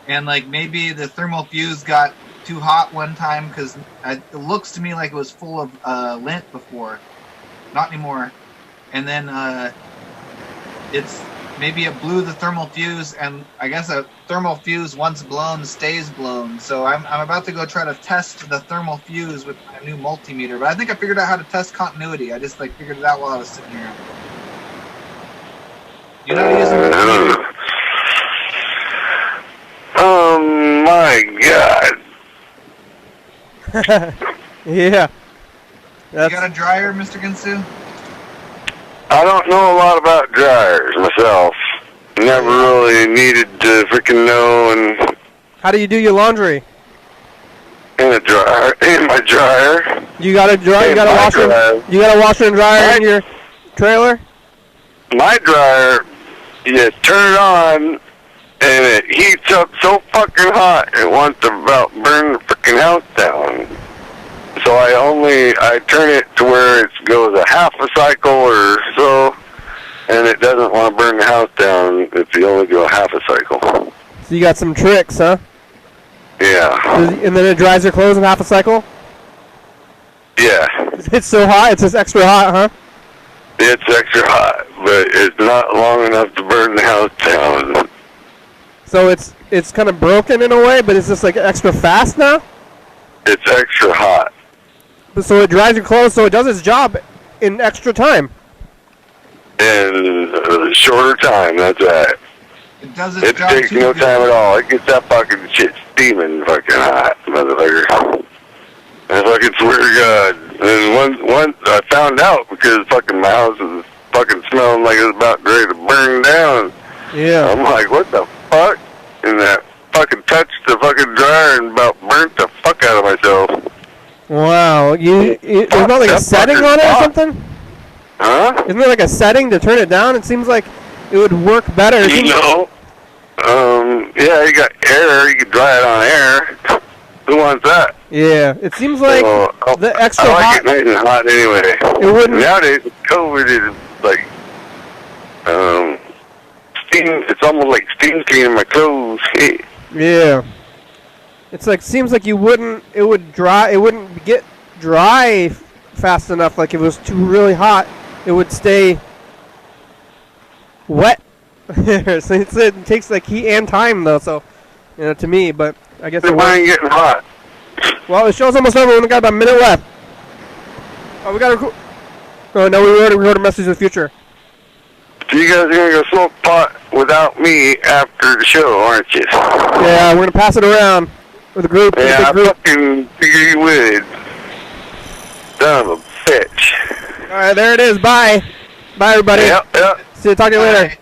And like maybe the thermal fuse got too hot one time because it looks to me like it was full of lint before. Not anymore. And then maybe it blew the thermal fuse, and I guess a thermal fuse once blown stays blown. So I'm about to go try to test the thermal fuse with my new multimeter. But I think I figured out how to test continuity. I just figured it out while I was sitting here. You know how to use a multimeter?
Oh my God.
Yeah.
You got a dryer, Mr. Ginsu?
I don't know a lot about dryers myself. Never really needed to freaking know. And
how do you do your laundry?
In a dryer, in my dryer.
You got a dryer. You got a washer. You got a washer and dryer in your trailer.
My dryer, you turn it on, and it heats up so fucking hot it wants to about burn the freaking house down. So I turn it to where it goes a half a cycle or so, and it doesn't want to burn the house down if you only go a half a cycle.
So you got some tricks, huh?
Yeah.
And then it dries your clothes in half a cycle?
Yeah.
It's so hot, it's just extra hot, huh?
It's extra hot, but it's not long enough to burn the house down.
So it's kind of broken in a way, but it's just like extra fast now?
It's extra hot.
So it dries your clothes, so it does its job in extra time.
in a shorter time. That's right.
It doesn't.
It takes no time at all. It gets that fucking shit steaming fucking hot, motherfucker. I fucking swear to God. And once I found out because fucking my house is fucking smelling like it's about ready to burn down.
Yeah.
I'm like, what the fuck? And that fucking touched the fucking dryer and about burnt the fuck out of myself.
Wow. There's not like a setting on it or something?
Huh?
Isn't there like a setting to turn it down? It seems like it would work better.
Yeah, you got air. You can dry it on air. Who wants that?
Yeah, it seems like the extra
I like
hot.
it nice and hot anyway.
It wouldn't.
Nowadays, COVID is like steam. It's almost like steam cleaning my clothes.
Yeah. It's like seems like you wouldn't. It would dry. It wouldn't get dry fast enough. Like if it was too really hot, it would stay wet. So it takes like heat and time though. So to me, but I guess
it ain't getting hot.
Well, the show's almost over. We only got about a minute left. Oh, we got to. Oh no, we already recorded a message of the future.
So you guys are gonna go smoke pot without me after the show, aren't you?
Yeah, we're gonna pass it around with a group.
Yeah, I fucking figure you would. Son of a bitch.
All right, there it is. Bye. Bye, everybody.
Yep.
See you. Talk to you later.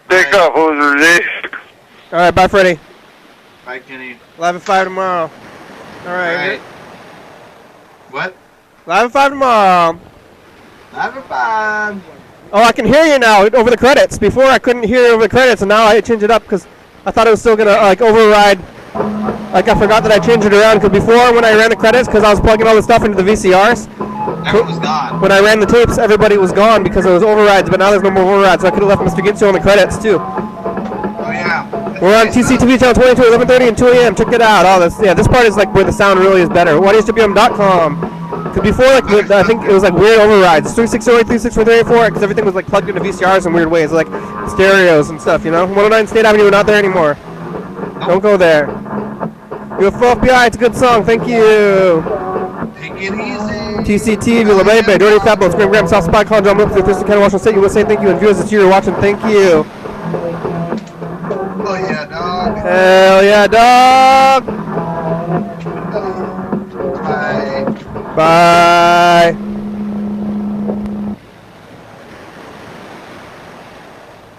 Take off, Jose.
All right, bye, Freddie.
Bye, Kenny.
Live at 5 tomorrow. All right.
What?
Live at 5 tomorrow.
Live at 5.
Oh, I can hear you now over the credits. Before I couldn't hear over the credits, and now I changed it up because I thought it was still gonna like override. Like I forgot that I changed it around because before when I ran the credits, because I was plugging all the stuff into the VCRs.
Everyone was gone.
When I ran the tapes, everybody was gone because there was overrides, but now there's no more overrides, so I could have left Mr. Gitsu on the credits too.
Oh yeah.
We're on TCTV channel 22, 11:30 and 2 a.m. Check it out. Oh, this part is like where the sound really is better. YDHWM.com. Because before, like, I think it was like weird overrides. 360, 364, because everything was like plugged into VCRs in weird ways, like stereos and stuff. 109 State Avenue, we're not there anymore. Don't go there. UFO FBI, it's a good song. Thank you.
Take it easy.
TCTV, La Bebe, Dirty Fat Boats, Graham Graham, South Spy, Colin John Whip, Thurston County, Washington State, USA, thank you. And viewers that you're watching, thank you.
Oh yeah, dog.
Hell yeah, dog.